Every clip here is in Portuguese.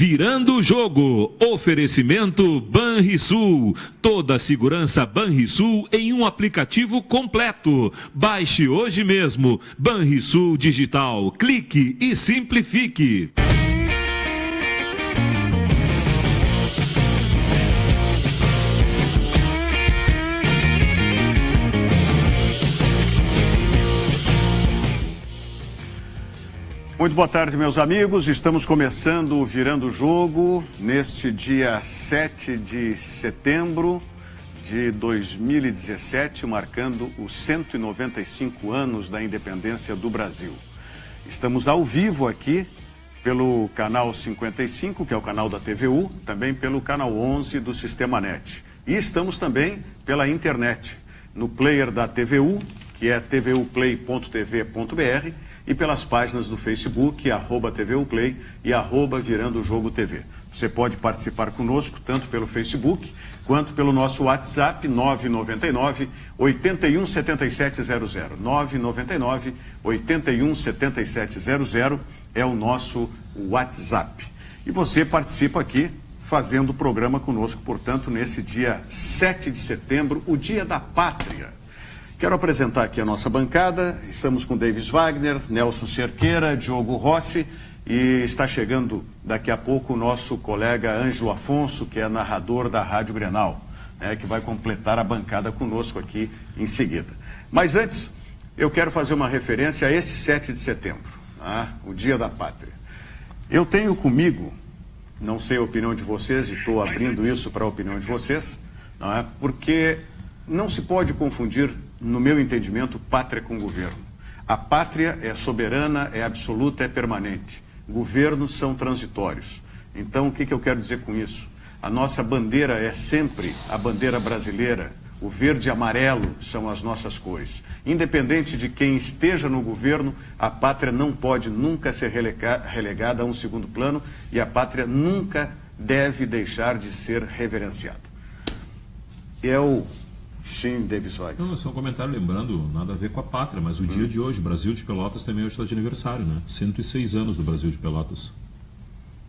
Virando o jogo, oferecimento Banrisul, toda a segurança Banrisul em um aplicativo completo. Baixe hoje mesmo, Banrisul Digital, clique e simplifique. Muito boa tarde, meus amigos. Estamos começando o Virando o Jogo neste dia 7 de setembro de 2017, marcando os 195 anos da independência do Brasil. Estamos ao vivo aqui pelo canal 55, que é o canal da TVU, também pelo canal 11 do Sistema NET. E estamos também pela internet, no player da TVU, que é tvuplay.tv.br, e pelas páginas do Facebook, @TVUplay e @Virando o Jogo TV. Você pode participar conosco tanto pelo Facebook quanto pelo nosso WhatsApp 999 81 7700. 999 81 7700 é o nosso WhatsApp. E você participa aqui fazendo o programa conosco, portanto, nesse dia 7 de setembro, o Dia da Pátria. Quero apresentar aqui a nossa bancada. Estamos com Davis Wagner, Nelson Cerqueira, Diogo Rossi, e está chegando daqui a pouco o nosso colega Ângelo Afonso, que é narrador da Rádio Grenal, que vai completar a bancada conosco aqui em seguida. Mas antes, eu quero fazer uma referência a esse 7 de setembro, o Dia da Pátria. Eu tenho comigo, não sei a opinião de vocês, e estou abrindo isso para a opinião de vocês, porque não se pode confundir, no meu entendimento, pátria com governo. A pátria é soberana, é absoluta, é permanente. Governos são transitórios. Então, o que eu quero dizer com isso? A nossa bandeira é sempre a bandeira brasileira. O verde e amarelo são as nossas cores. Independente de quem esteja no governo, a pátria não pode nunca ser relegada a um segundo plano, e a pátria nunca deve deixar de ser reverenciada. Sim, Davis Wagner. Não, só um comentário, lembrando, nada a ver com a pátria, mas o dia de hoje, Brasil de Pelotas também hoje está de aniversário, né? 106 anos do Brasil de Pelotas.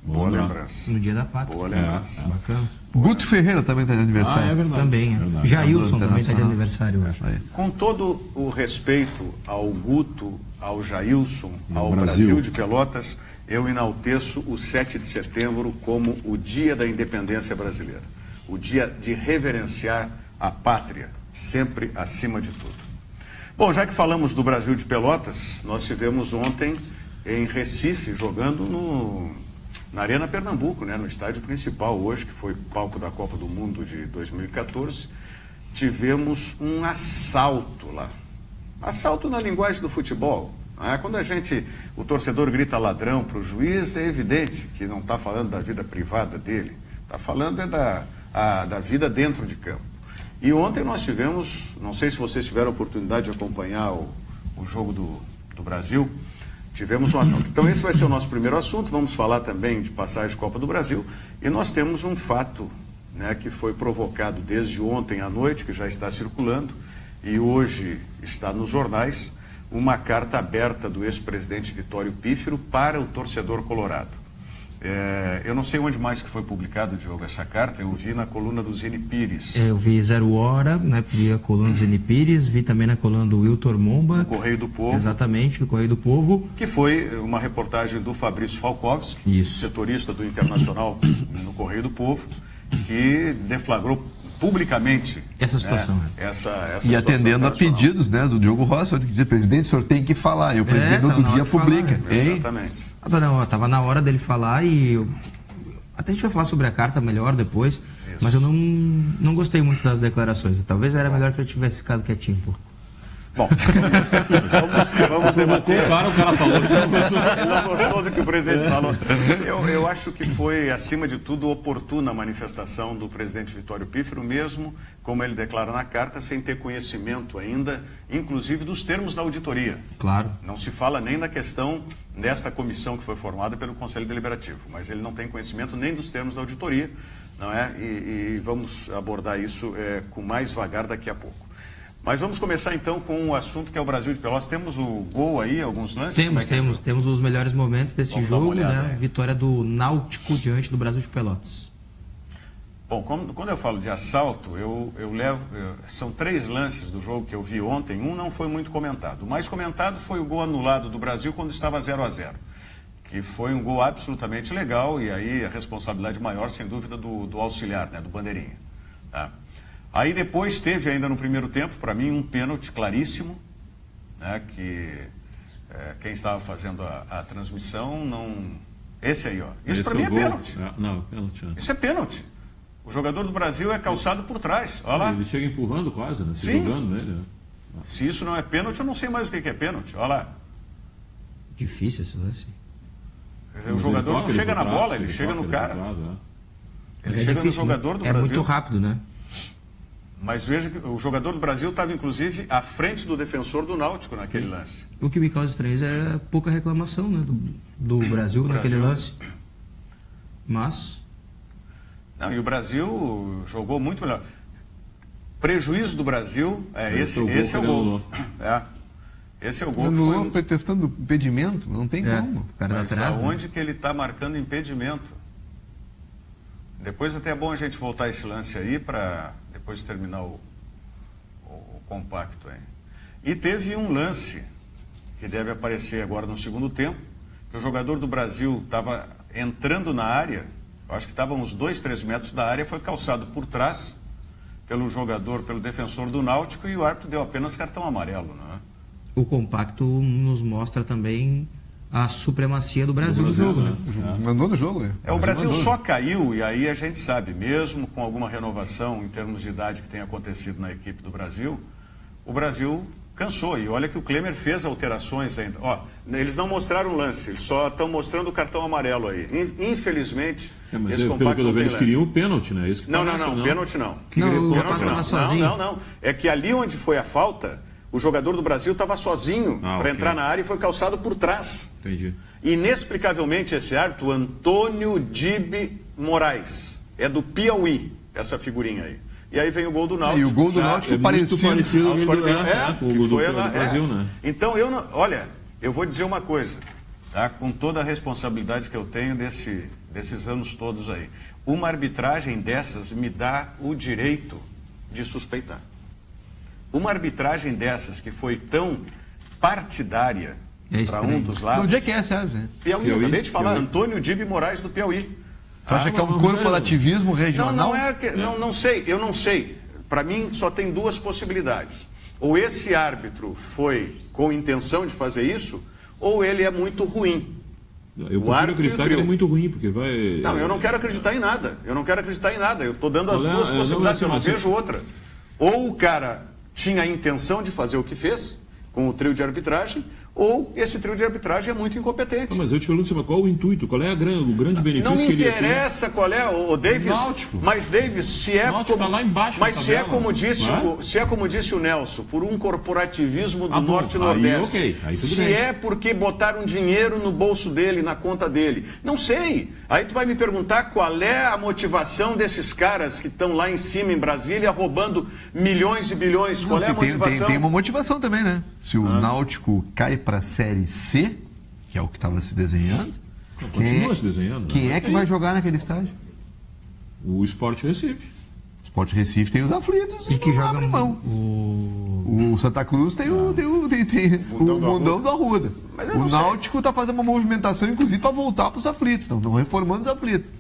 Boa lembrança. No dia da pátria. Boa lembrança. Bacana. Guto Ferreira também está de aniversário. É verdade. Também. Verdade. Jailson também está de aniversário hoje. Com todo o respeito ao Guto, ao Jailson, ao Brasil. Brasil de Pelotas, eu enalteço o 7 de setembro como o Dia da Independência Brasileira. O dia de reverenciar a pátria, sempre acima de tudo. Bom, já que falamos do Brasil de Pelotas, nós tivemos ontem em Recife, jogando na Arena Pernambuco, no estádio principal hoje, que foi palco da Copa do Mundo de 2014, tivemos um assalto lá. Assalto na linguagem do futebol. Quando o torcedor grita ladrão para o juiz, é evidente que não está falando da vida privada dele, está falando da vida dentro de campo. E ontem nós tivemos, não sei se vocês tiveram a oportunidade de acompanhar o jogo do Brasil, tivemos um assalto. Então esse vai ser o nosso primeiro assunto. Vamos falar também de passagem de Copa do Brasil, e nós temos um fato que foi provocado desde ontem à noite, que já está circulando, e hoje está nos jornais, uma carta aberta do ex-presidente Vitório Pífero para o torcedor colorado. Eu não sei onde mais que foi publicado, Diogo, essa carta. Eu vi na coluna do Zeni Pires. Eu vi Zero Hora, vi a coluna do Zeni Pires, vi também na coluna do Wiltor Momba. Do Correio do Povo. Exatamente, do Correio do Povo. Que foi uma reportagem do Fabrício Falkowski, setorista do Internacional no Correio do Povo, que deflagrou publicamente essa situação. Essa e atendendo a pedidos do Diogo Rossi, que dizer, presidente, o senhor tem que falar. E o presidente no outro dia publica. Exatamente. Estava na hora dele falar, e até a gente vai falar sobre a carta melhor depois. Isso. Mas eu não gostei muito das declarações. Talvez era melhor que eu tivesse ficado quietinho um pouco. Bom, vamos debater. Claro, o cara falou que não gostou. Ele não gostou do que o presidente falou. Eu acho que foi, acima de tudo, oportuna a manifestação do presidente Vitório Pífero, mesmo, como ele declara na carta, sem ter conhecimento ainda, inclusive dos termos da auditoria. Claro. Não se fala nem da questão desta comissão que foi formada pelo Conselho Deliberativo, mas ele não tem conhecimento nem dos termos da auditoria, não é? E vamos abordar isso com mais vagar daqui a pouco. Mas vamos começar então com o assunto que é o Brasil de Pelotas. Temos o gol aí, alguns lances? Temos os melhores momentos desse jogo, né? Aí. Vitória do Náutico diante do Brasil de Pelotas. Bom, quando eu falo de assalto, são 3 lances do jogo que eu vi ontem. Um não foi muito comentado. O mais comentado foi o gol anulado do Brasil quando estava 0-0. Que foi um gol absolutamente legal, e aí a responsabilidade maior, sem dúvida, do auxiliar, né, do bandeirinha. Tá? Aí depois teve ainda no primeiro tempo, para mim, um pênalti claríssimo, né, que quem estava fazendo a transmissão não... Esse aí, ó. Isso para mim é pênalti. Não, pênalti. Isso é pênalti. O jogador do Brasil é calçado por trás. Olha lá. Ele chega empurrando quase, né? Sim. Jogando nele. Se isso não é pênalti, eu não sei mais o que é pênalti. Olha lá. Difícil esse lance. Quer dizer, o jogador não chega na bola, ele chega no cara. Ele chega no jogador do Brasil. É muito rápido, né? Mas veja que o jogador do Brasil estava, inclusive, à frente do defensor do Náutico naquele lance. O que me causa estranheza é pouca reclamação, né, do Brasil naquele lance. Mas... Não, e o Brasil jogou muito melhor. Prejuízo do Brasil, esse é o gol. Esse é o gol. Anulou pretextando impedimento, não tem como. O cara atrás, aonde que ele está marcando impedimento? Depois até é bom a gente voltar esse lance aí para depois terminar o compacto aí. E teve um lance que deve aparecer agora no segundo tempo, que o jogador do Brasil estava entrando na área, eu acho que estava uns 2-3 metros da área, foi calçado por trás pelo defensor do Náutico, e o árbitro deu apenas cartão amarelo, não é? O compacto nos mostra também a supremacia do Brasil no jogo, né? Mandou no jogo, né? O Brasil só caiu, e aí a gente sabe, mesmo com alguma renovação em termos de idade que tem acontecido na equipe do Brasil, o Brasil cansou. E olha que o Klemer fez alterações ainda. Ó, eles não mostraram o lance, eles só estão mostrando o cartão amarelo aí. Infelizmente, esse compacto não tem eles queriam o pênalti, né? Isso que não, pênalti não. Não. É que ali onde foi a falta, o jogador do Brasil estava sozinho para entrar na área e foi calçado por trás. Entendi. Inexplicavelmente, esse árbitro, Antônio Dibe Moraes, é do Piauí, essa figurinha aí. E aí vem o gol do Náutico. E o gol do Náutico parecido com o gol do Brasil, né? Então, eu vou dizer uma coisa, tá? Com toda a responsabilidade que eu tenho desses anos todos aí. Uma arbitragem dessas me dá o direito de suspeitar. Uma arbitragem dessas que foi tão partidária para um dos lados... Onde é que é, sabe? Né? Piauí, eu acabei de falar, Antônio Dibe Moraes do Piauí. Tu acha que é um corporativismo regional? Eu não sei. Para mim, só tem 2 possibilidades. Ou esse árbitro foi com intenção de fazer isso, ou ele é muito ruim. Eu prefiro acreditar que ele é muito ruim, porque vai... Não, eu não quero acreditar em nada. Eu estou dando as duas possibilidades, eu não vejo outra. Ou o cara tinha a intenção de fazer o que fez, com o trio de arbitragem, ou esse trio de arbitragem é muito incompetente. Mas eu te pergunto, qual é o intuito? Qual é o grande benefício que ele tem? Não me interessa qual é, o Davis. Náutico. Mas, Davis, se é como, tá lá embaixo mas se é como disse o Nelson, por um corporativismo do Norte e Nordeste, aí se é porque botaram dinheiro no bolso dele, na conta dele, não sei. Aí tu vai me perguntar qual é a motivação desses caras que estão lá em cima em Brasília roubando milhões e bilhões. Qual é a motivação? Tem uma motivação também, né? Se o Náutico cai para a Série C, que é o que estava se desenhando, continua se desenhando. Quem é que vai jogar naquele estádio? O Sport Recife. O Sport Recife tem os aflitos e que joga mão. O Santa Cruz tem o Mundão do Arruda. O Náutico está fazendo uma movimentação, inclusive, para voltar para os aflitos. Estão reformando os aflitos.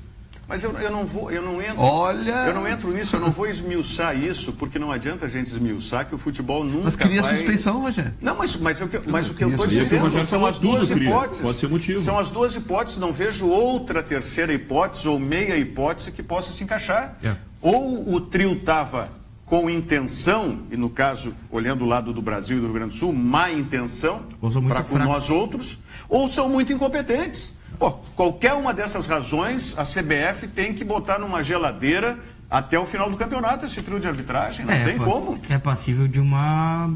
Mas eu não entro. Olha... Eu não entro nisso, eu não vou esmiuçar isso, porque não adianta a gente esmiuçar que o futebol nunca Mas cria suspeição, Rogério. Não, mas o que eu estou dizendo são as duas hipóteses. Pode ser motivo. São as 2 hipóteses, não vejo outra terceira hipótese ou meia hipótese que possa se encaixar. Ou o trio estava com intenção, e no caso, olhando o lado do Brasil e do Rio Grande do Sul, má intenção para com nós outros, ou são muito incompetentes. Pô, qualquer uma dessas razões, a CBF tem que botar numa geladeira até o final do campeonato esse trio de arbitragem, não tem como. É passível de uma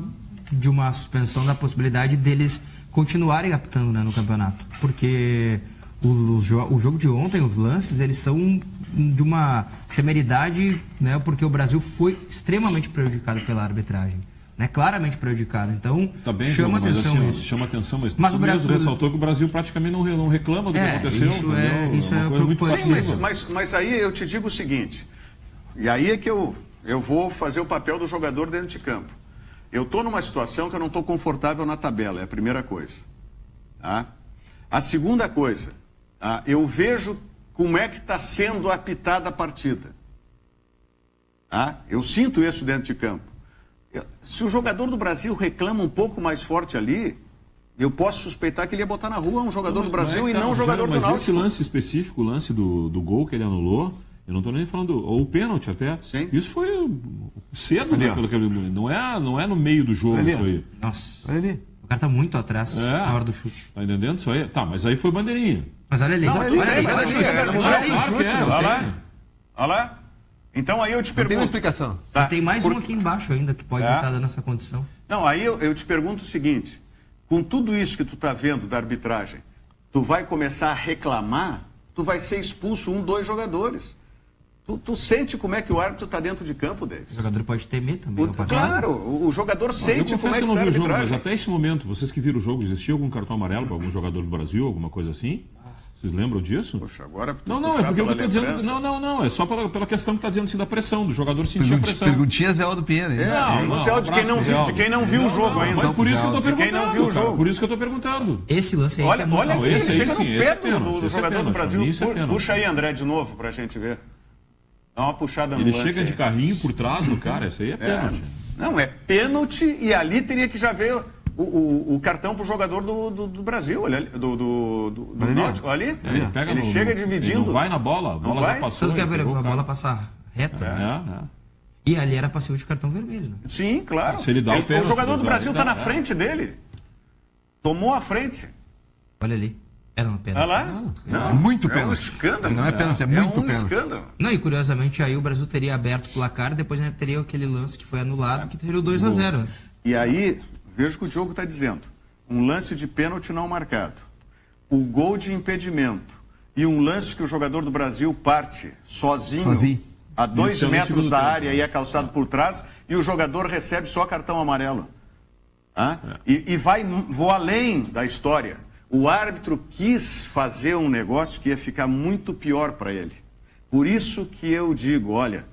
suspensão da possibilidade deles continuarem apitando, né, no campeonato. Porque o jogo de ontem, os lances, eles são de uma temeridade, né, porque o Brasil foi extremamente prejudicado pela arbitragem. né? Claramente prejudicado. Então, Tá bem, chama Diogo, atenção assim, isso. Chama atenção, mas Mas tu o Brasil mesmo ressaltou que o Brasil praticamente não reclama do que aconteceu. Isso entendeu? é Uma coisa muito preocupante. Sim, passiva. mas aí eu te digo o seguinte, e aí é que eu vou fazer o papel do jogador dentro de campo. Eu estou numa situação que eu não estou confortável na tabela, é a primeira coisa. Tá? A segunda coisa, tá? Eu vejo como é que está sendo apitada a partida. Tá? Eu sinto isso dentro de campo. Se o jogador do Brasil reclama um pouco mais forte ali, eu posso suspeitar que ele ia botar na rua um jogador do Brasil e não um jogador do Náutico. Mas esse lance específico, o lance do gol que ele anulou, eu não estou nem falando, ou o pênalti até, Sim. isso foi cedo, Ali, né, pelo que eu lembro. Não é no meio do jogo Ali, isso aí. Nossa, Olha ali. o cara tá muito atrás na hora do chute. Tá entendendo isso aí? Tá, mas aí foi bandeirinha. Mas olha ali, Não, olha tudo ali, bem, mas olha assim, ali, claro olha ali. Claro que é, Olha sim. lá. Olha lá. Então aí eu te Não tem uma pergunto... explicação. Tá, Tem mais um aqui embaixo ainda que pode estar dando essa condição. Não, aí eu te pergunto o seguinte, com tudo isso que tu está vendo da arbitragem, tu vai começar a reclamar, tu vai ser expulso 2 jogadores. Tu sente como é que o árbitro está dentro de campo, O Davis? jogador pode temer também. Claro, o jogador sente Eu como é confesso que que eu não está a vi o jogo, mas arbitragem. até esse momento, vocês que viram o jogo, existia algum cartão amarelo para algum jogador do Brasil, alguma coisa assim? Vocês lembram disso? Poxa, agora tu Não, é puxar porque eu pela tô dizendo. lembrança. Não, é só pela questão que está dizendo assim da pressão, do jogador sentir a pressão. Perguntinha Zé Aldo Pinheiro. hein? Você é de quem não viu, de quem não viu o jogo ainda. Mas por isso que eu tô De quem perguntando. não viu o cara, jogo. Por isso que eu tô perguntando. Esse lance aí Olha, que é olha muito aqui, ele esse aí chega sim, no esse é pé pênalti, do esse é jogador do pênalti, Brasil. isso é pênalti. Puxa aí, André, de novo, pra gente ver. Dá uma puxada no Ele lance chega aí. de carrinho por trás do cara, isso aí é pênalti. Não, é pênalti e ali teria que já ver o cartão pro jogador do Brasil, olha ali, do Náutico, olha ali. Ele pega Ele chega dividindo. Ele não vai na bola, a bola vai? já passou. Tanto que a ele pegou o bola cara. passar reta. É. E ali era passivo de cartão vermelho, né? Sim, claro. Se ele dá o pênalti, o jogador do Brasil está dá, na frente dele. Tomou a frente. Olha ali. Era uma pena. Olha lá. É muito É um pênalti. escândalo. Não é pênalti, é muito um pênalti. escândalo. Não, e curiosamente aí o Brasil teria aberto o placar, depois ainda teria aquele lance que foi anulado, que teria o 2-0. E aí, veja o que o Diogo está dizendo. Um lance de pênalti não marcado. O gol de impedimento. E um lance que o jogador do Brasil parte sozinho. A 2 Isso é no metros segundo da tempo, área e é calçado por trás. E o jogador recebe só cartão amarelo. E vou além da história. O árbitro quis fazer um negócio que ia ficar muito pior para ele. Por isso que eu digo, olha,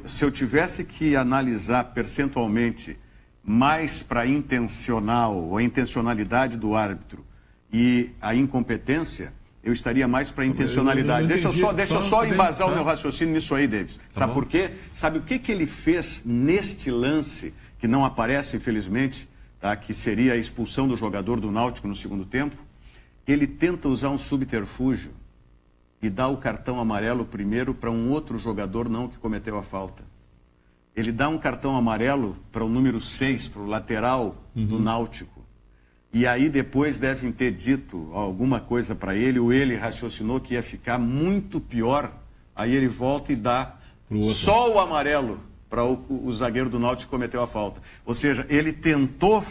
se eu tivesse que analisar percentualmente mais para a intencionalidade do árbitro e a incompetência, eu estaria mais para a intencionalidade. Deixa eu só embasar o meu raciocínio nisso aí, Davis. Sabe por quê? Sabe o que ele fez neste lance, que não aparece, infelizmente, tá? Que seria a expulsão do jogador do Náutico no segundo tempo? Ele tenta usar um subterfúgio e dá o cartão amarelo primeiro para um outro jogador não que cometeu a falta. Ele dá um cartão amarelo para o número 6, para o lateral do Náutico. E aí depois devem ter dito alguma coisa para ele, ou ele raciocinou que ia ficar muito pior. Aí ele volta e dá só o amarelo para o zagueiro do Náutico que cometeu a falta. Ou seja, ele tentou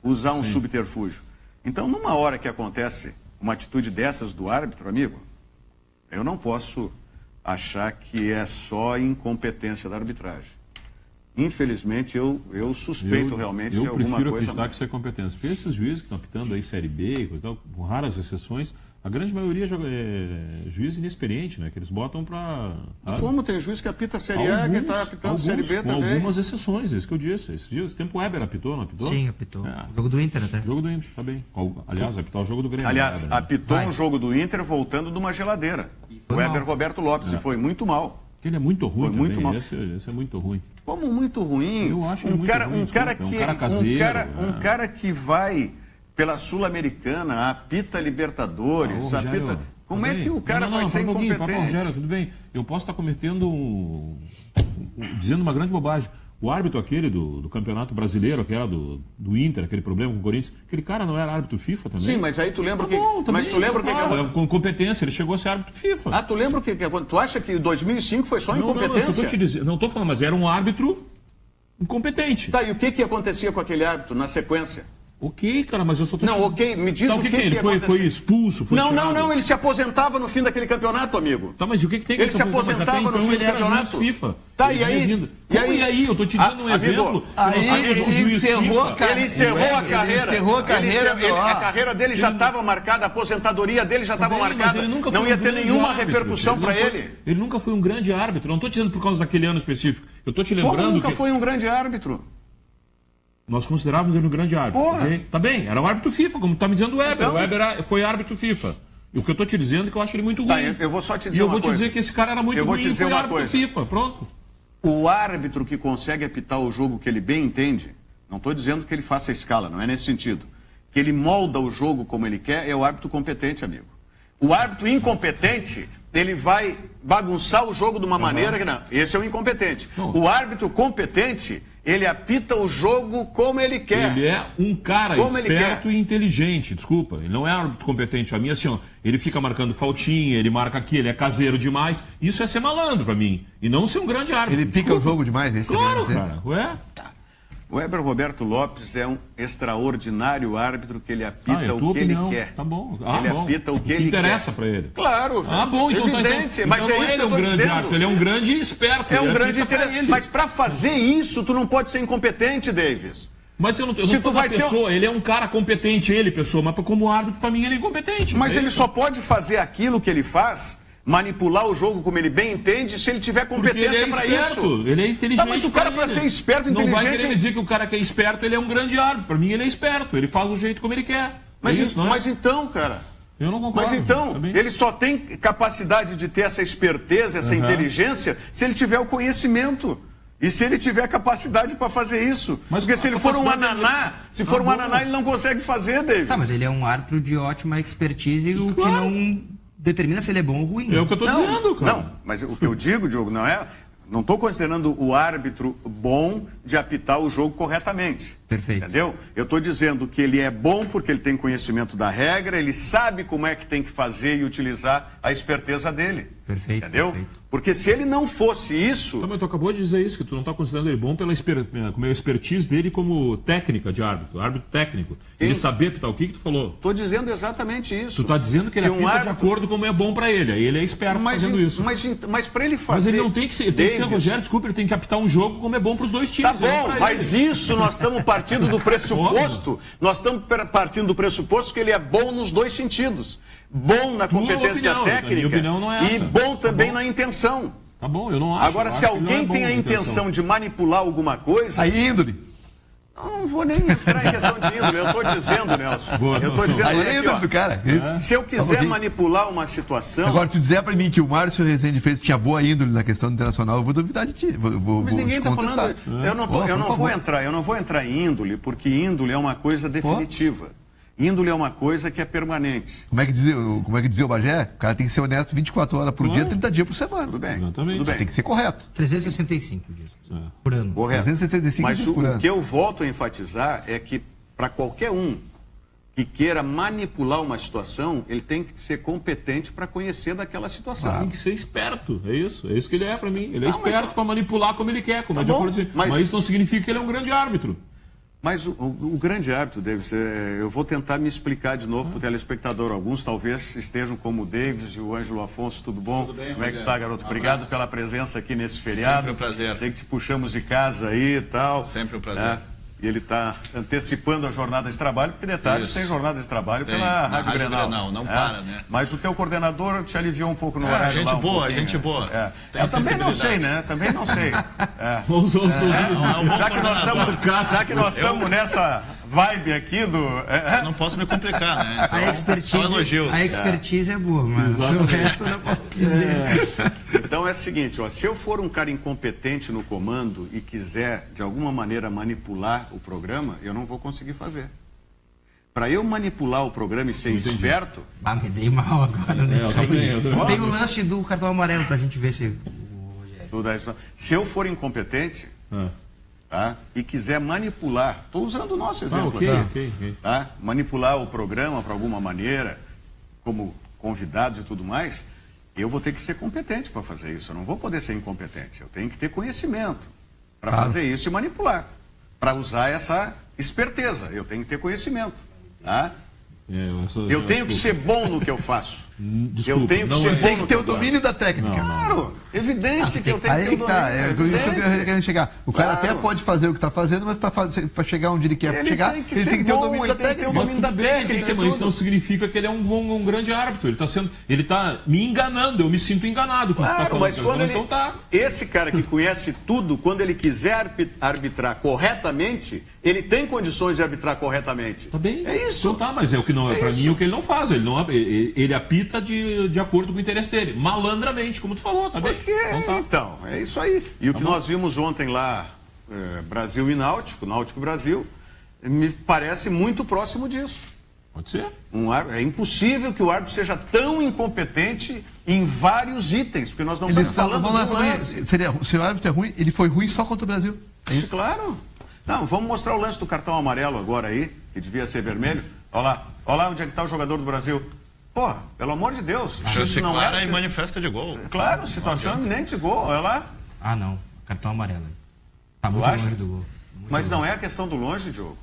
usar um subterfúgio. Então, numa hora que acontece uma atitude dessas do árbitro, amigo, eu não posso achar que é só incompetência da arbitragem. Infelizmente, eu suspeito realmente de alguma coisa. Eu prefiro acreditar que isso é competência. Porque esses juízes que estão apitando aí Série B, com raras exceções, a grande maioria é juiz inexperiente, né? Que eles botam para... Como tem juiz que apita a Série A, que está apitando Série B também? Com algumas exceções, é isso que eu disse. Esse tempo o Weber apitou, não apitou? Sim, apitou. O jogo do Inter até. O jogo do Inter, tá bem. Aliás, apitou o jogo do Grêmio. Aliás, né? apitou um jogo do Inter voltando de uma geladeira. O Weber Roberto Lopes, e foi muito mal. Ele é muito ruim foi muito mal. Esse é muito ruim. Como muito ruim? Eu acho ele muito ruim. Um cara que vai pela Sul-Americana, apita Libertadores, apita... Como é que o cara vai ser incompetente? Rogério, tudo bem. Eu posso estar cometendo dizendo uma grande bobagem. O árbitro aquele do Campeonato Brasileiro, que era do Inter, aquele problema com o Corinthians, aquele cara não era árbitro FIFA também? Sim, mas aí tu lembra que... Mas tu lembra com competência, ele chegou a ser árbitro FIFA. Tu lembra que... Tu acha que 2005 foi só incompetência? Não estou falando, mas era um árbitro incompetente. Tá, e o que acontecia com aquele árbitro na sequência? Ok, cara, mas eu só tô... Não, ok, me diz tá, o que ele foi expulso, foi tirado? Não, ele se aposentava no fim daquele campeonato, amigo. Tá, mas o que tem que ele se aposentava no fim do campeonato? FIFA. Tá, e aí? E aí? Eu tô te dando um exemplo. Ele encerrou a carreira. Ele encerrou a carreira. A carreira dele já estava marcada, a aposentadoria dele já estava marcada. Não ia ter nenhuma repercussão para ele. Ele nunca foi um grande árbitro. Não estou dizendo por causa daquele ano específico. Eu estou te lembrando que... Como nunca foi um grande árbitro? Nós considerávamos ele um grande árbitro. Porra. Tá bem, era um árbitro FIFA, como está me dizendo o Weber. Então... O Weber foi árbitro FIFA. E o que eu estou te dizendo é que eu acho ele muito ruim. Tá, eu vou só te dizer uma coisa. E eu vou te dizer que esse cara era muito ruim e foi árbitro FIFA. Pronto. O árbitro que consegue apitar o jogo que ele bem entende, não estou dizendo que ele faça a escala, não é nesse sentido. Que ele molda o jogo como ele quer, é o árbitro competente, amigo. O árbitro incompetente, ele vai bagunçar o jogo de uma maneira que não. Esse é o incompetente. O árbitro competente, ele apita o jogo como ele quer. Ele é um cara esperto e inteligente, desculpa. Ele não é árbitro competente. A mim, assim, ó, ele fica marcando faltinha, ele marca aqui, ele é caseiro demais. Isso é ser malandro pra mim. E não ser um grande árbitro. Ele pica o jogo demais, é isso que claro, cara. Ué? O Weber Roberto Lopes é um extraordinário árbitro que ele apita o que opinião. ele quer. Tá bom. Ele apita o que ele interessa quer. Para ele. Claro. Bom, então evidente. Mas então é isso que eu tô grande dizendo. Árbitro, ele é um grande esperto. É um grande inteligente. Mas para fazer isso, tu não pode ser incompetente, Davis. Mas eu não tô falando pessoa, ele é um cara competente, pessoa, mas como árbitro, para mim, ele é incompetente. Mas ele só pode fazer aquilo que ele faz, manipular o jogo como ele bem entende, se ele tiver competência para isso. Ele é inteligente. Tá, mas o cara, para ser esperto e inteligente... Não vai querer me dizer que o cara que é esperto, ele é um grande árbitro. Para mim, ele é esperto. Ele faz o jeito como ele quer. Mas então, cara... Eu não concordo. Mas então, ele só tem capacidade de ter essa esperteza, essa inteligência, se ele tiver o conhecimento. E se ele tiver capacidade para fazer isso. Porque se ele for um ananá, ele não consegue fazer, David. Tá, mas ele é um árbitro de ótima expertise, o que não determina se ele é bom ou ruim. É o que eu estou dizendo, cara. Não, mas o que eu digo, Diogo, não estou considerando o árbitro bom de apitar o jogo corretamente. Perfeito. Entendeu? Eu estou dizendo que ele é bom porque ele tem conhecimento da regra, ele sabe como é que tem que fazer e utilizar a esperteza dele. Perfeito. Entendeu? Perfeito. Porque se ele não fosse isso... Então, mas tu acabou de dizer isso, que tu não está considerando ele bom pela expertise dele como técnica de árbitro técnico. Ele saber apitar. O que tu falou? Estou dizendo exatamente isso. Tu está dizendo que ele apita de acordo como é bom para ele. Aí ele é esperto fazendo isso. Mas para ele fazer... Mas ele não tem que ser... Ele tem que ser, Rogério, desculpa, ele tem que apitar um jogo como é bom para os dois times. Tá bom, mas isso nós estamos partindo do pressuposto... Nós estamos partindo do pressuposto que ele é bom nos dois sentidos. Bom na competência técnica minha opinião não é essa. E bom também na intenção. Tá bom, eu não acho. Agora, se alguém tem a intenção de manipular alguma coisa... Aí, índole. Não vou nem entrar em questão de índole. Eu estou dizendo, Nelson. Eu estou dizendo, aí olha é índole do cara. Se eu quiser manipular uma situação... Agora, se tu dizer pra mim que o Márcio Rezende fez tinha boa índole na questão internacional, eu vou duvidar de ti. Mas ninguém está falando... Eu não vou entrar em índole, porque índole é uma coisa definitiva. Índole é uma coisa que é permanente. Como é que dizia o Bagé? O cara tem que ser honesto 24 horas por dia, 30 dias por semana. Tudo bem. Exatamente. Tudo bem. Tem que ser correto. 365 dias por ano. Correto. 365 Mas dias por ano. O que eu volto a enfatizar é que, para qualquer um que queira manipular uma situação, ele tem que ser competente para conhecer daquela situação. Tem que ser esperto, é isso. É isso que ele é para mim. Ele é esperto para manipular como ele quer, como é de acordo com mas isso não significa que ele é um grande árbitro. Mas o grande árbitro, Davis, eu vou tentar me explicar de novo para o telespectador. Alguns talvez estejam como o Davis e o Ângelo Afonso. Tudo bom? Tudo bem, como é que está, garoto? Obrigado pela presença aqui nesse feriado. Sempre um prazer. Sei que te puxamos de casa aí e tal. Sempre um prazer. E ele está antecipando a jornada de trabalho, porque detalhes tem jornada de trabalho pela Rádio Grenal. Não para, né? Mas o teu coordenador te aliviou um pouco no horário gente lá. Boa, gente boa. Eu também não sei, né? Também não sei. Já que nós estamos nessa vibe aqui do... Não posso me complicar, né? Então, a expertise é boa, mas o resto eu não posso dizer. Então é o seguinte, se eu for um cara incompetente no comando e quiser, de alguma maneira, manipular o programa, eu não vou conseguir fazer. Para eu manipular o programa e ser esperto... Me dei mal agora, né? Tem o lance do cartão amarelo para a gente ver se... Se eu for incompetente... Tá? E quiser manipular, estou usando o nosso exemplo aqui, tá? Manipular o programa para alguma maneira, como convidados e tudo mais, eu vou ter que ser competente para fazer isso. Eu não vou poder ser incompetente. Eu tenho que ter conhecimento para fazer isso e manipular, para usar essa esperteza, eu tenho que ter conhecimento. Tá? Eu tenho que ser bom no que eu faço. Desculpa, eu tenho que ser bom Tem que no ter o eu faço. domínio da técnica. Claro, evidente que eu tenho Aí que ter o que tá, domínio. é por isso que eu quero chegar. O cara Claro. até pode fazer o que está fazendo, mas para chegar onde ele quer Ele chegar, tem que ele ser tem que ter o bom, domínio ele da tem que ter o técnica. domínio da técnica. Mas isso não significa que ele é um grande árbitro. Ele tá me enganando, eu me sinto enganado com o que tá Claro, falando. mas quando ele, Então tá. esse cara que conhece tudo, quando ele quiser arbitrar corretamente, ele tem condições de arbitrar corretamente. Tá bem. É isso. Então tá, mas é o que não é, pra mim o que ele não faz. Ele apita de acordo com o interesse dele. Malandramente, como tu falou, tá bem? Porque, Então tá. então, é isso aí. E o que nós vimos ontem lá, Brasil e Náutico Brasil, me parece muito próximo disso. Pode ser. É impossível que o árbitro seja tão incompetente em vários itens, porque nós não Eles estamos falando falam, de um lance. se o árbitro é ruim, ele foi ruim só contra o Brasil. É isso? Claro. Não, vamos mostrar o lance do cartão amarelo agora aí, que devia ser vermelho. Olha lá onde é que está o jogador do Brasil. Pô, pelo amor de Deus. Chance Isso não clara é e manifesta de gol. Claro, situação iminente de gol, olha lá. Ah, não. Cartão amarelo. Tá muito acha? longe do gol. Mas não é a questão do longe, Diogo.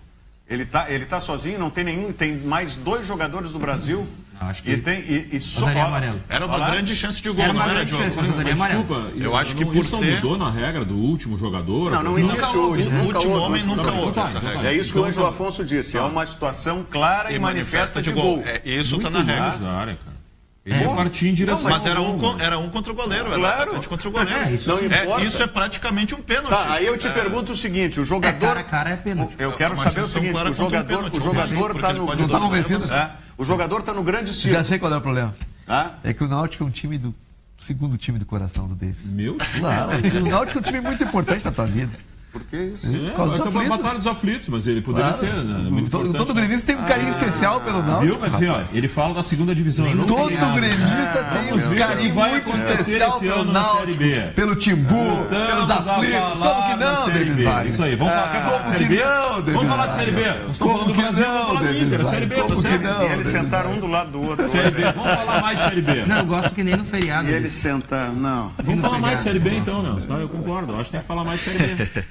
Ele tá sozinho, não tem nenhum, tem mais 2 jogadores do Brasil. Não, acho que e só daria amarelo. Era uma grande chance de gol, Era uma não era, grande Diogo? chance, mas eu daria amarelo. Desculpa, Eu acho que por isso não ser- mudou na regra do último jogador? Não Nunca existe houve. hoje. O último homem Nunca nunca houve. houve essa Então tá. regra. É isso que o Ângelo Afonso disse. É uma situação clara e manifesta de gol. Isso Muito tá na regra. longe da área, cara. Ele partia em direção. Não, Mas era um contra o goleiro, era Claro. atacante contra o goleiro. Isso Não sim. importa. Isso é praticamente um pênalti. Tá, aí eu te pergunto o seguinte, o jogador... Cara a cara é pênalti. Eu quero Uma saber o sanção seguinte, clara o contra um jogador pênalti, está porque ele no... pode Não tá dominar convencido? você. O jogador está no grande Já círculo. sei qual é o problema. Tá? É que o Náutico é um time do segundo time do coração do Davis. Meu Deus. Claro, o Náutico é um time muito importante na tua vida. Por que isso? É, Por causa dos vai ter uma aflitos. batalha dos aflitos, mas ele poderia Claro. ser. Né, muito Todo importante. gremista tem um carinho especial pelo Náutico. Viu? Mas assim, ó, rapaz. ele fala da segunda divisão. Nem eu não no sei. Todo gremista tem Vamos um ver carinho o que vai muito acontecer especial esse pelo ano na Série Náutico, B. pelo Timbu, pelos Estamos a aflitos. falar Como que da não, Série Davis B. Wagner? Isso aí, vamos falar. Quer falar de Como Série que B? não, Davis Vamos falar de Wagner? Série B. Estamos Como falando do que Brasil, não, vamos falar do Davis Inter. Wagner? Série B, Como tá que certo? não? E eles sentaram um do lado do outro. Série B. Vamos falar mais de Série B. Não, eu gosto que nem no feriado. E eles eles- sentaram... Não. Vamos falar mais de Série B então, Nelson. Tá? Eu concordo. Eu acho que tem que falar mais de Série B.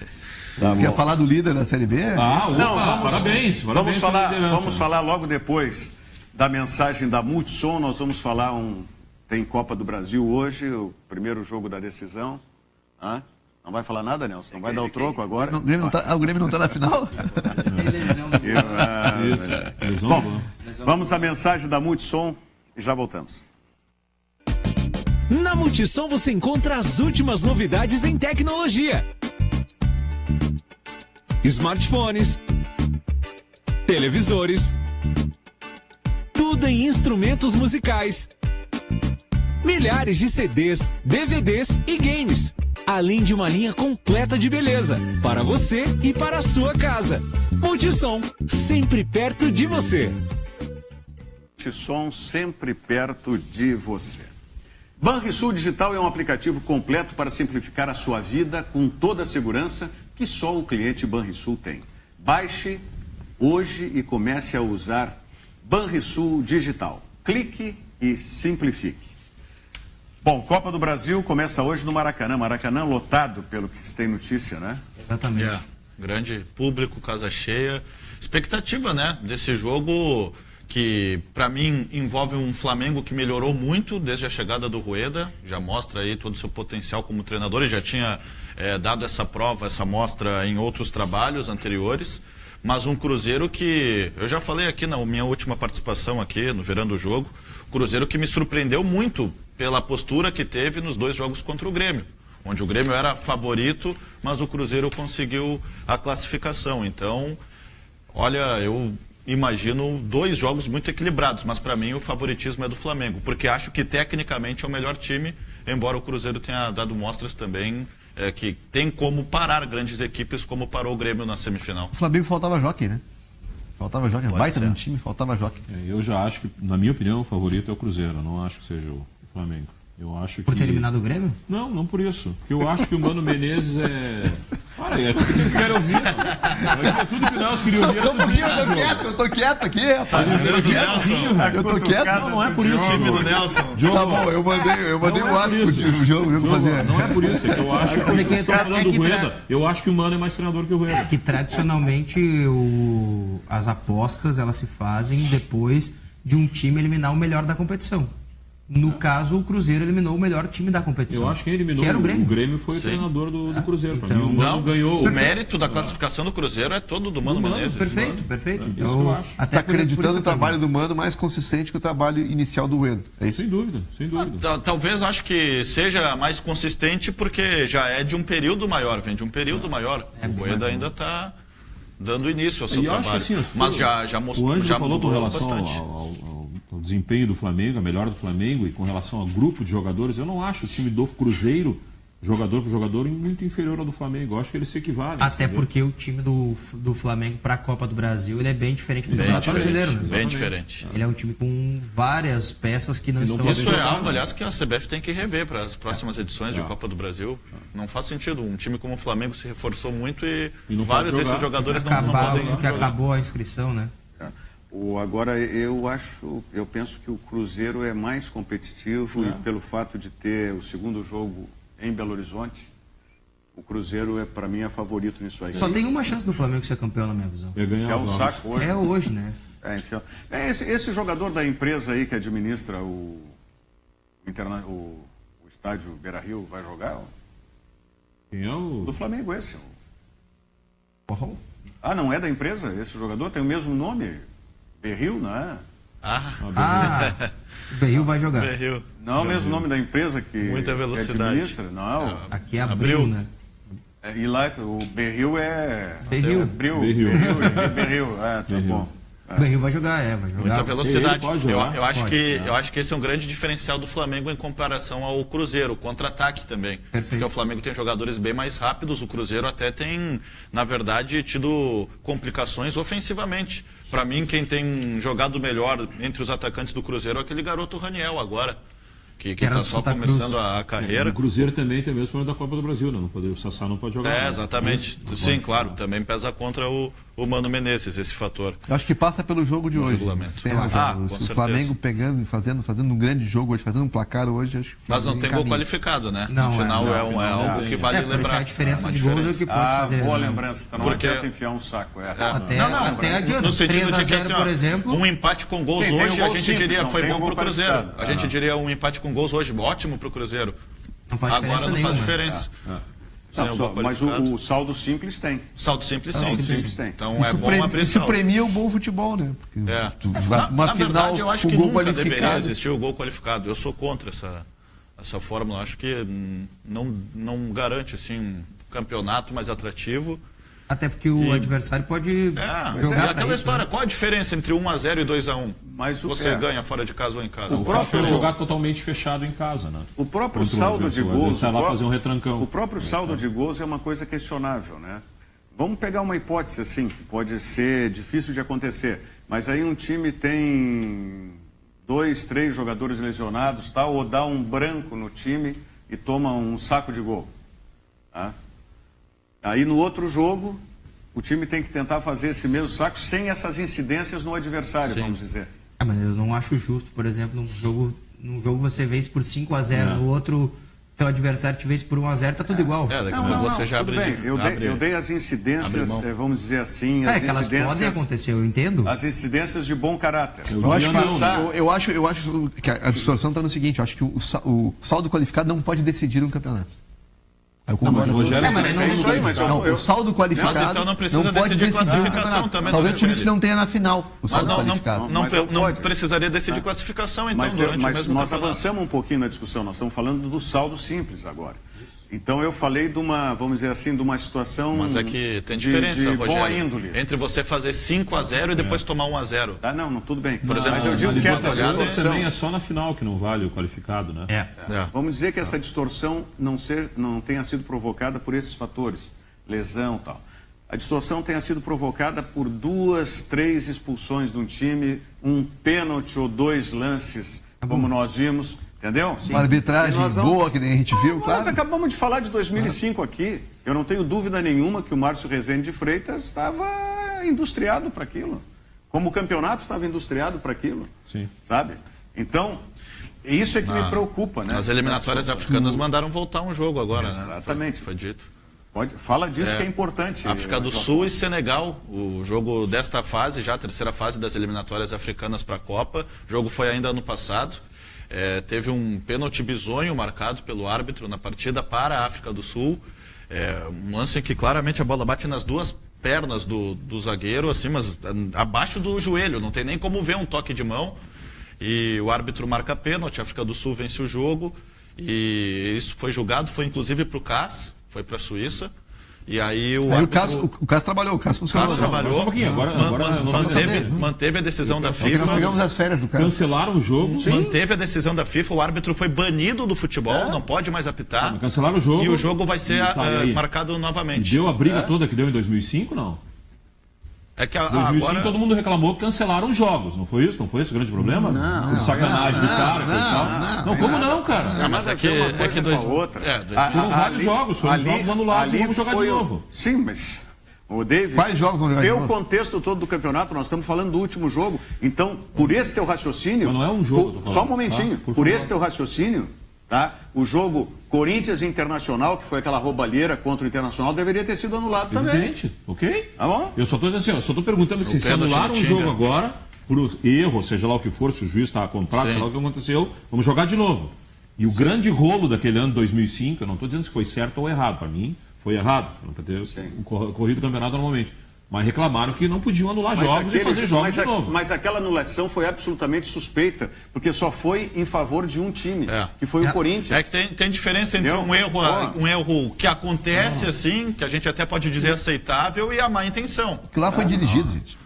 Quer falar do líder da Série B? Ah, Não, opa, parabéns. vamos pela liderança. vamos falar logo depois da mensagem da Multissom. Nós vamos falar tem Copa do Brasil hoje, o primeiro jogo da decisão. Hã? Não vai falar nada, Nelson? Não vai dar o troco agora? O Grêmio não tá na final? Eles vão- Bom, vamos à mensagem da Multissom e já voltamos. Na Multissom você encontra as últimas novidades em tecnologia. Smartphones, televisores, tudo em instrumentos musicais, milhares de CDs, DVDs e games, além de uma linha completa de beleza para você e para a sua casa. Multissom, sempre perto de você. Multissom sempre perto de você. Banrisul Digital é um aplicativo completo para simplificar a sua vida com toda a segurança que só o cliente Banrisul tem. Baixe hoje e comece a usar Banrisul Digital. Clique e simplifique. Bom, Copa do Brasil começa hoje no Maracanã. Maracanã lotado, pelo que se tem notícia, né? Exatamente. Grande público, casa cheia. Expectativa, né, desse jogo que, para mim, envolve um Flamengo que melhorou muito desde a chegada do Rueda. Já mostra aí todo o seu potencial como treinador. Ele já tinha dado essa prova, essa mostra em outros trabalhos anteriores. Mas um Cruzeiro que, eu já falei aqui na minha última participação aqui no Virando o Jogo, Cruzeiro que me surpreendeu muito pela postura que teve nos 2 jogos contra o Grêmio, onde o Grêmio era favorito, mas o Cruzeiro conseguiu a classificação. Então, olha, eu imagino 2 jogos muito equilibrados, mas para mim o favoritismo é do Flamengo, porque acho que tecnicamente é o melhor time, embora o Cruzeiro tenha dado mostras também que tem como parar grandes equipes, como parou o Grêmio na semifinal. O Flamengo faltava jockey, né? Faltava jockey, baita no time, faltava jockey. Eu já acho que, na minha opinião, o favorito é o Cruzeiro. Eu não acho que seja o Flamengo. Eu acho Por que... ter eliminado o Grêmio? Não por isso. Porque eu acho que o Mano Menezes Olha, é tudo que eles querem ouvir. É tudo que nós queríamos ouvir. Só um pouquinho, eu tô quieto aqui, rapaz. Eu tô quieto. Não é por isso. Time do Nelson. Tá bom, eu mandei o WhatsApp pro jogo fazer. Não é por isso, é que eu acho eu acho que o Mano é mais treinador que o Rueda. Que tradicionalmente as apostas elas se fazem depois de um time eliminar o melhor da competição. No caso, o Cruzeiro eliminou o melhor time da competição. Eu acho que ele eliminou que era o Grêmio. O Grêmio foi o treinador do Cruzeiro. Então, pra mim, o Mano ganhou. O mérito da classificação do Cruzeiro é todo do Mano Menezes. Perfeito. Isso que eu acho. Tá acreditando no trabalho do Mano mais consistente que o trabalho inicial do Rueda. É isso? Sem dúvida. Talvez acho que seja mais consistente porque já é de um período maior, vem de um período maior. O Rueda ainda está dando início ao seu trabalho. Acho que, assim, mas já mostrou. O Ângelo já falou com relação bastante. ao desempenho do Flamengo, a melhora do Flamengo, e com relação ao grupo de jogadores, eu não acho o time do Cruzeiro, jogador por jogador, muito inferior ao do Flamengo. Eu acho que eles se equivalem. Até entendeu? Porque o time do Flamengo para a Copa do Brasil ele é bem diferente do Campeonato Brasileiro. Né? Bem diferente. Ele é um time com várias peças que não estão... Isso é algo, aliás, que a CBF tem que rever para as próximas edições de Copa do Brasil. Não faz sentido. Um time como o Flamengo se reforçou muito e vários desses jogadores não podem... Porque acabou a inscrição, né? Agora, eu penso que o Cruzeiro é mais competitivo e pelo fato de ter o segundo jogo em Belo Horizonte, o Cruzeiro para mim, é favorito nisso aí. Só tem uma chance do Flamengo ser campeão, na minha visão. É um saco hoje. É hoje, né? Esse jogador da empresa aí que administra o estádio Beira-Rio vai jogar? Quem é o... Do Flamengo esse. Qual? Não é da empresa? Esse jogador tem o mesmo nome? Berril, não é? O Berril vai jogar. Berril. Não, o mesmo nome da empresa que administra? Não. Aqui é Abril, né? E lá o Berril é... Berril. Berril. Tá bom. O Berril vai jogar, vai jogar. Muita velocidade. Eu acho que esse é um grande diferencial do Flamengo em comparação ao Cruzeiro, o contra-ataque também. Perfeito. Porque o Flamengo tem jogadores bem mais rápidos, o Cruzeiro até tem, na verdade, tido complicações ofensivamente. Para mim, quem tem jogado melhor entre os atacantes do Cruzeiro é aquele garoto Raniel agora, que está só começando a carreira. O Cruzeiro também tem o mesmo problema da Copa do Brasil, né? O Sassá não pode jogar. Exatamente. Sim, claro. Também pesa contra o Mano Menezes, esse fator. Eu acho que passa pelo jogo de hoje. Tem razão. O Flamengo pegando, fazendo um grande jogo hoje, fazendo um placar hoje. Acho que mas não tem gol qualificado, né? Não, no final é algo que vale lembrar. Por isso a diferença de gols é o que pode fazer. Boa lembrança. Então não adianta enfiar um saco. Até adianta. No sentido de que, assim, por exemplo, um empate com gols hoje, a gente diria foi bom pro Cruzeiro. A gente diria um empate com gols hoje, ótimo pro Cruzeiro. Não faz diferença Agora não faz diferença. Mas o saldo simples tem. Saldo simples tem. Então isso é bom abrir isso premia o bom futebol, né? Na verdade, eu acho que nunca deveria existir o gol qualificado. Eu sou contra essa fórmula. Acho que não garante assim, um campeonato mais atrativo. Até porque o adversário pode jogar aquela história, né? Qual a diferença entre 1-0 e 2-1? Mas você ganha fora de casa ou em casa? O próprio jogar totalmente fechado em casa, né? O próprio saldo de gols, fazer um retrancão. O próprio saldo de gols é uma coisa questionável, né? Vamos pegar uma hipótese assim, que pode ser difícil de acontecer, mas aí um time tem 2, 3 jogadores lesionados, tal, ou dá um branco no time e toma um saco de gol, tá? Aí no outro jogo, o time tem que tentar fazer esse mesmo saco sem essas incidências no adversário, vamos dizer. Mas eu não acho justo, por exemplo, num jogo você vence por 5-0, no outro teu adversário te vence por 1-0, tá tudo igual. Você já tudo bem. Eu dei as incidências, vamos dizer assim, as que elas podem acontecer, eu entendo. As incidências de bom caráter. Eu acho que a distorção está no seguinte, eu acho que o saldo qualificado não pode decidir um campeonato. O saldo qualificado então não pode decidir classificação também. Talvez por isso que não tenha na final o saldo qualificado. Não precisaria decidir classificação, então, mas nós avançamos um pouquinho na discussão, nós estamos falando do saldo simples agora. Então eu falei de uma, vamos dizer assim, de uma situação. Mas é que tem diferença, de boa índole. Entre você fazer 5-0 e depois tomar 1-0. Não, tudo bem. Por exemplo, mas eu digo que essa distorção também é só na final que não vale o qualificado, né? Vamos dizer que essa distorção não tenha sido provocada por esses fatores, lesão e tal. A distorção tenha sido provocada por 2, 3 expulsões de um time, um pênalti ou 2 lances, como nós vimos, Entendeu? Uma arbitragem boa, que nem a gente viu, claro. Nós acabamos de falar de 2005 aqui. Eu não tenho dúvida nenhuma que o Márcio Rezende de Freitas estava industriado para aquilo. Como o campeonato estava industriado para aquilo. Sim. Sabe? Então, isso é que me preocupa, né? As eliminatórias africanas mandaram voltar um jogo agora, né? Exatamente. Foi dito. Fala disso que é importante. África do Sul e Senegal, o jogo desta fase, já a terceira fase das eliminatórias africanas para a Copa. O jogo foi ainda ano passado. Teve um pênalti bizonho marcado pelo árbitro na partida para a África do Sul. Um lance em que claramente a bola bate nas duas pernas do zagueiro, assim, mas abaixo do joelho, não tem nem como ver um toque de mão. E o árbitro marca pênalti, a África do Sul vence o jogo. E isso foi julgado, foi inclusive para o CAS, foi para a Suíça. E aí o árbitro... o CAS trabalhou, o CAS funcionou. Trabalhou. Só um pouquinho, agora manteve a decisão da FIFA. Nós pegamos as férias do CAS. Cancelaram o jogo. Manteve a decisão da FIFA, o árbitro foi banido do futebol, não pode mais apitar. Cancelaram o jogo. E o jogo vai ser marcado novamente. E deu a briga toda que deu em 2005, não? É que 2005 agora... todo mundo reclamou que cancelaram os jogos, não foi isso? Não foi esse o grande problema? Não. Por sacanagem do cara, coisa e tal. Não, como não, cara? Mas é que outra. Foram vários jogos, foram jogos anulados e vamos jogar de novo. Sim, mas... O David, quais jogos vão jogar de novo? Vê o contexto todo do campeonato, nós estamos falando do último jogo. Então, por esse teu raciocínio... Mas não é um jogo, eu tô falando. Só um momentinho. Tá? Por esse teu raciocínio, tá? O jogo Corinthians Internacional, que foi aquela roubalheira contra o Internacional, deveria ter sido anulado Evidente, também. ok? Tá bom? Eu só estou dizendo assim, eu só estou perguntando se anularam um jogo agora, por erro, seja lá o que for, se o juiz está comprado, sei lá o que aconteceu, vamos jogar de novo. E o grande rolo daquele ano 2005, eu não estou dizendo se foi certo ou errado, para mim foi errado, não para ter corrido o campeonato normalmente. Mas reclamaram que não podiam anular jogos e fazer jogos de novo. Mas aquela anulação foi absolutamente suspeita, porque só foi em favor de um time, que foi o Corinthians. É que tem diferença entre um erro que acontece assim, que a gente até pode dizer aceitável, e a má intenção. Que lá foi dirigido, gente.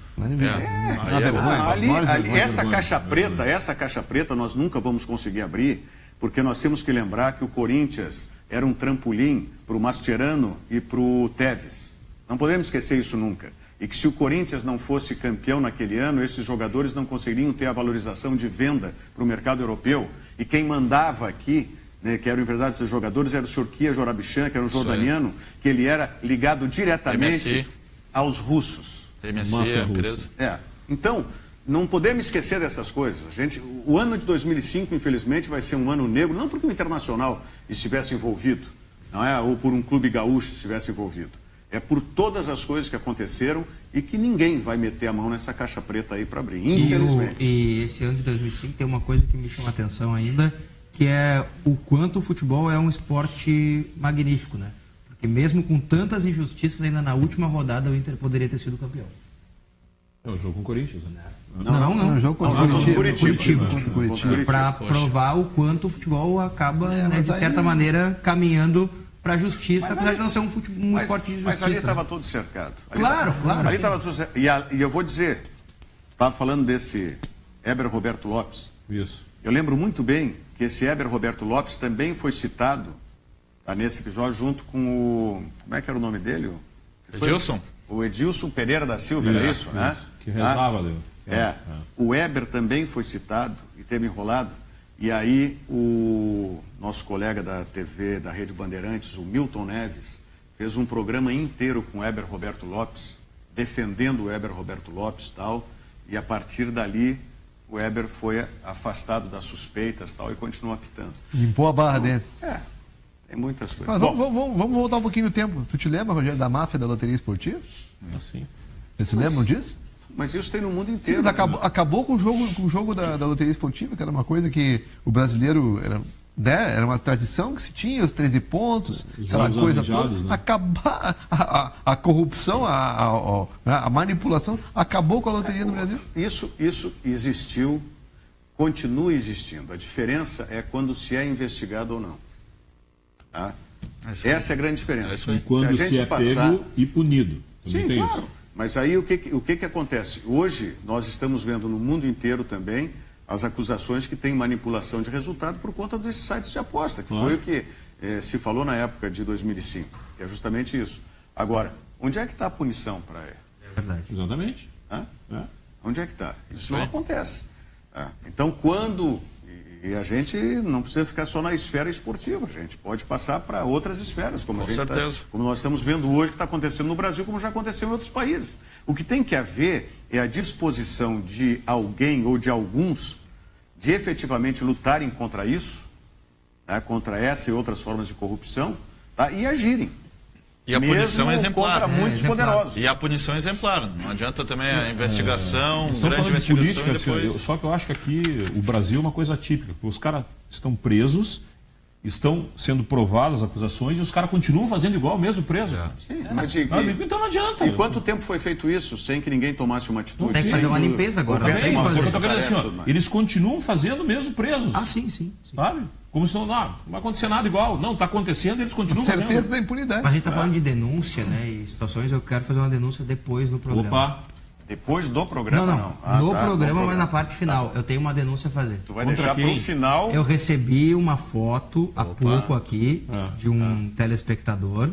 Essa caixa preta nós nunca vamos conseguir abrir, porque nós temos que lembrar que o Corinthians era um trampolim para o Mascherano e para o Tevez. Não podemos esquecer isso nunca. E que se o Corinthians não fosse campeão naquele ano, esses jogadores não conseguiriam ter a valorização de venda para o mercado europeu. E quem mandava aqui, né, que era o empresário desses jogadores, era o senhor Kia Jorabichan, que era um jordaniano, que ele era ligado diretamente aos russos. Então, não podemos esquecer dessas coisas. O ano de 2005, infelizmente, vai ser um ano negro, não porque o Internacional estivesse envolvido, não é? Ou por um clube gaúcho estivesse envolvido. É por todas as coisas que aconteceram e que ninguém vai meter a mão nessa caixa preta aí para abrir, infelizmente. E esse ano de 2005 tem uma coisa que me chama a atenção ainda, que é o quanto o futebol é um esporte magnífico, né? Porque mesmo com tantas injustiças, ainda na última rodada o Inter poderia ter sido campeão. É o jogo com o Corinthians, né? Não. O jogo contra o Curitiba. Para provar o quanto o futebol acaba, de certa maneira, caminhando para a justiça, apesar de não ser um esporte de justiça. Mas ali estava tudo cercado. Claro. Ali estava tudo cercado. E eu vou dizer, estava falando desse Heber Roberto Lopes. Isso. Eu lembro muito bem que esse Heber Roberto Lopes também foi citado nesse episódio junto com o... Como é que era o nome dele? Edilson. O Edilson Pereira da Silva, era isso, né? Que rezava ali. O Heber também foi citado e teve enrolado. E aí o nosso colega da TV, da Rede Bandeirantes, o Milton Neves, fez um programa inteiro com o Heber Roberto Lopes, defendendo o Heber Roberto Lopes e tal, e a partir dali o Heber foi afastado das suspeitas tal, e continuou apitando. Limpou a barra dele. Tem muitas coisas. Mas vamos voltar um pouquinho no tempo. Tu te lembra, Rogério, da máfia da loteria esportiva? Sim. Vocês se lembram disso? Mas isso tem no mundo inteiro. Sim, mas acabou com o jogo da loteria esportiva, que era uma coisa que o brasileiro era uma tradição que se tinha, os 13 pontos, aquela coisa toda. Né? Acabar a corrupção, a manipulação, acabou com a loteria no Brasil. Isso existiu, continua existindo. A diferença é quando se é investigado ou não. Tá? Essa é a grande diferença. E quando se é pego e punido. Sim, claro. Isso. Mas aí o que acontece? Hoje nós estamos vendo no mundo inteiro também as acusações que tem manipulação de resultado por conta desses sites de aposta, que foi o que se falou na época de 2005, que é justamente isso. Agora, onde é que está a punição para ele? É verdade. Exatamente. Onde é que está? Isso não acontece. Então, quando E a gente não precisa ficar só na esfera esportiva, a gente pode passar para outras esferas, como nós estamos vendo hoje que está acontecendo no Brasil, como já aconteceu em outros países. O que tem que haver é a disposição de alguém ou de alguns de efetivamente lutarem contra isso, tá? Contra essa e outras formas de corrupção, tá? E agirem. E a punição é exemplar. Contra muitos poderosos. E a punição é exemplar. Não adianta também a investigação, grande de investigação política, depois... Só que eu acho que aqui o Brasil é uma coisa típica. Os caras estão presos, estão sendo provadas as acusações e os caras continuam fazendo igual, mesmo preso. Sim, mas então não adianta. E quanto tempo foi feito isso sem que ninguém tomasse uma atitude? Tem que fazer uma limpeza agora. Eles continuam fazendo mesmo presos. Sim. Sabe? Como se não vai acontecer nada igual. Não, está acontecendo e eles continuam fazendo. Certeza da impunidade. Mas a gente está falando de denúncia, né? E situações, eu quero fazer uma denúncia depois no programa. Opa! Depois do programa, não. No programa, mas na parte final. Eu tenho uma denúncia a fazer. Tu vai deixar para o final... Eu recebi uma foto há pouco aqui de um telespectador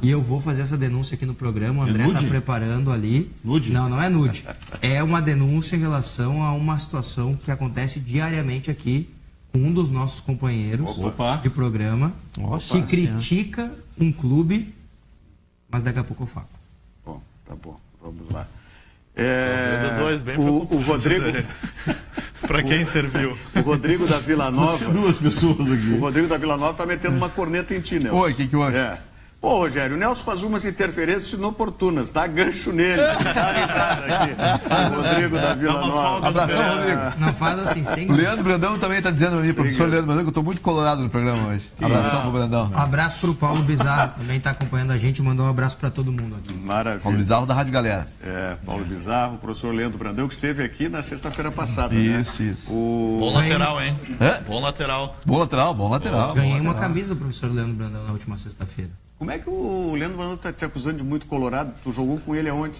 e eu vou fazer essa denúncia aqui no programa. O André está preparando ali. Nude? Não é nude. É uma denúncia em relação a uma situação que acontece diariamente aqui com um dos nossos companheiros de programa que critica um clube, mas daqui a pouco eu falo. Bom, tá bom. Vamos lá. O Rodrigo... Para quem serviu? O Rodrigo da Vila Nova... Duas pessoas aqui. O Rodrigo da Vila Nova está metendo uma corneta em ti, Nelson. Oi, o que eu acho? Pô, Rogério, o Nelson faz umas interferências inoportunas, dá gancho nele. Dá risada aqui. O Rodrigo da Vila Nova. Abração, Rodrigo. Não faz assim, sem... O Leandro Brandão também está dizendo ali, professor Leandro Brandão, que eu estou muito colorado no programa hoje. Abração pro Brandão. Um abraço pro Paulo Bizarro, também está acompanhando a gente, mandou um abraço para todo mundo aqui. Maravilha. Paulo Bizarro da Rádio Galera. Paulo Bizarro, o professor Leandro Brandão, que esteve aqui na sexta-feira passada. Isso. Bom lateral, hein? Bom lateral. Bom lateral. Ganhei uma camisa do professor Leandro Brandão na última sexta-feira. Como é que o Leandro Brandão está te acusando de muito colorado? Tu jogou com ele aonde?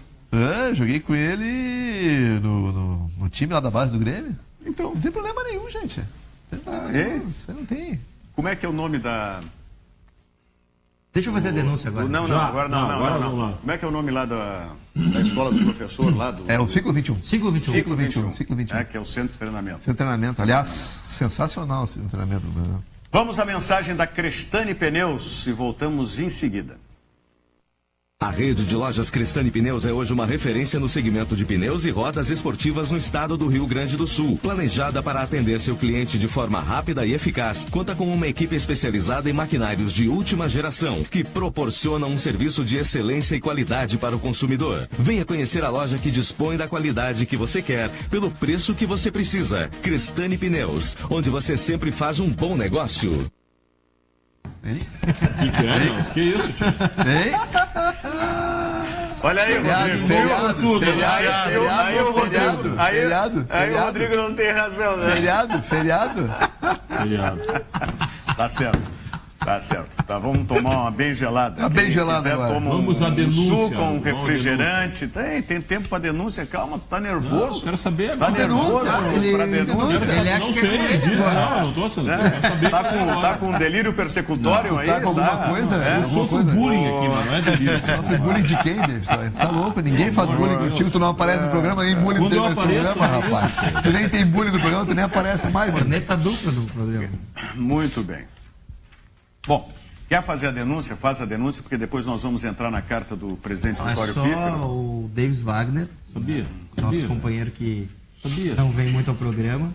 Joguei com ele no time lá da base do Grêmio. Então. Não tem problema nenhum, gente. Não tem problema nenhum. Você não tem. Como é que é o nome da... Deixa eu fazer a denúncia agora. Agora não. Como é que é o nome lá da escola do professor lá do... É o Ciclo 21. Ciclo 21. Que é o centro de treinamento. Centro de treinamento. Aliás, sensacional o centro de treinamento do Brandão. Vamos à mensagem da Crestani Pneus e voltamos em seguida. A rede de lojas Crestani Pneus é hoje uma referência no segmento de pneus e rodas esportivas no estado do Rio Grande do Sul. Planejada para atender seu cliente de forma rápida e eficaz, conta com uma equipe especializada em maquinários de última geração, que proporciona um serviço de excelência e qualidade para o consumidor. Venha conhecer a loja que dispõe da qualidade que você quer, pelo preço que você precisa. Crestani Pneus, onde você sempre faz um bom negócio. Que isso, tio? Olha aí, Rodrigo. O Rodrigo não tem razão, né? Feriado. Tá certo. Tá, vamos tomar uma bem gelada. Vamos à denúncia. Suco com refrigerante. Tem tempo pra denúncia. Calma, tá nervoso. Não, quero saber agora. Tá nervoso pra denúncia? Não sei, ele disse. Não tô sabendo. Quero saber. Tá com delírio persecutório aí? Tá com alguma coisa? Eu sofro bullying aqui, mano. Não é delírio. Sofre bullying de quem, Davidson? Tá louco? Ninguém faz bullying contigo. Tu não aparece no programa, nem bullying no teu programa, rapaz. Tu nem tem bullying no programa, tu nem aparece mais. Corneta dupla do programa. Muito bem. Bom, quer fazer a denúncia? Faz a denúncia, porque depois nós vamos entrar na carta do presidente Vitório Pífero. O Davis Wagner, nosso companheiro que não vem muito ao programa,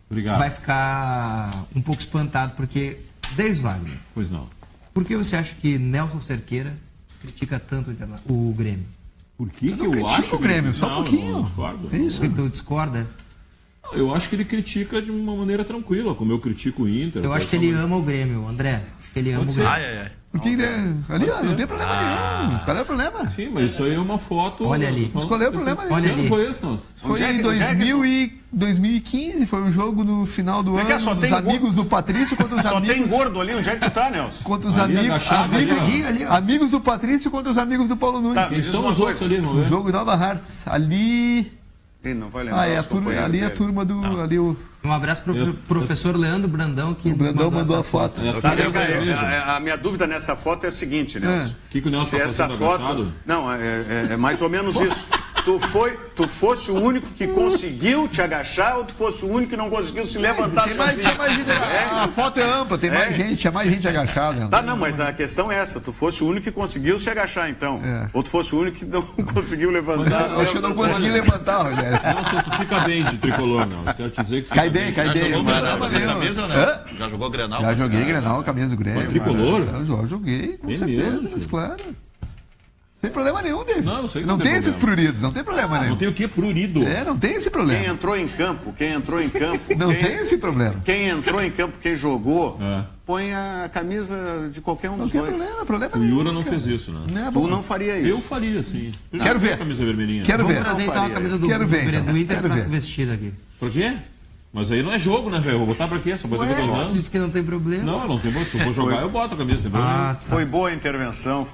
vai ficar um pouco espantado, porque Davis Wagner, pois não. Por que você acha que Nelson Cerqueira critica tanto o Grêmio? Por que eu acho o Grêmio? Só um pouquinho. Não discordo. Isso. Porque tu discorda? Eu acho que ele critica de uma maneira tranquila, como eu critico o Inter. Eu acho que ele ama o Grêmio, André. Ele ama o Grêmio. Porque ali, não tem problema nenhum. Qual é o problema? Sim, mas isso aí é uma foto. Olha ali. Mas qual é o problema? Olha ali. Foi isso, nossa. Foi em 2015, foi o jogo no final do ano. Os amigos do Patrício contra os amigos. Só tem gordo ali, onde é que tu tá, Nelson? Contra os amigos do Patrício contra os amigos do Paulo Nunes. Quem são os outros ali, o jogo em Nova Hartz. Ali. Não vai lembrar. Ali é a turma do. Um abraço para o professor Leandro Brandão, que o Brandão mandou a foto. A minha dúvida nessa foto é a seguinte, Nelson. O que o Nelson está fazendo agachado? Não, é mais ou menos isso. Tu fosse o único que conseguiu te agachar ou tu fosse o único que não conseguiu se levantar? Tem mais gente, a foto é ampla, tem mais gente, tinha mais gente agachada. Tá, não, mas a questão é essa. Tu fosse o único que conseguiu se agachar, então. Ou tu fosse o único que não conseguiu levantar. Acho que eu não consegui levantar, Rogério. Não, tu fica bem de tricolor, não. Eu quero te dizer que cai bem. Já jogou camisa, né? Já jogou Grenal? Já joguei Grenal, camisa do Grêmio. Tricolor? Eu joguei, com certeza, mas claro. Sem problema nenhum, Davis. Não tem esses pruridos, não tem problema nenhum. Não tem o que prurido? Não tem esse problema. Quem entrou em campo. Não tem esse problema. Quem entrou em campo, quem jogou, põe a camisa de qualquer um dos dois. Não tem problema O Yura não fez isso, né? Tu não faria isso. Eu faria, sim. Quero ver. A camisa vermelhinha. Quero ver. Vamos trazer então a camisa do Inter pra tu vestir aqui. Por quê? Mas aí não é jogo, né, velho? Eu vou botar pra quê? Só pode ser Você disse que não tem problema. Não, eu não tenho problema. Se eu vou jogar, eu boto a camisa. Tem problema. Tá. Foi boa intervenção.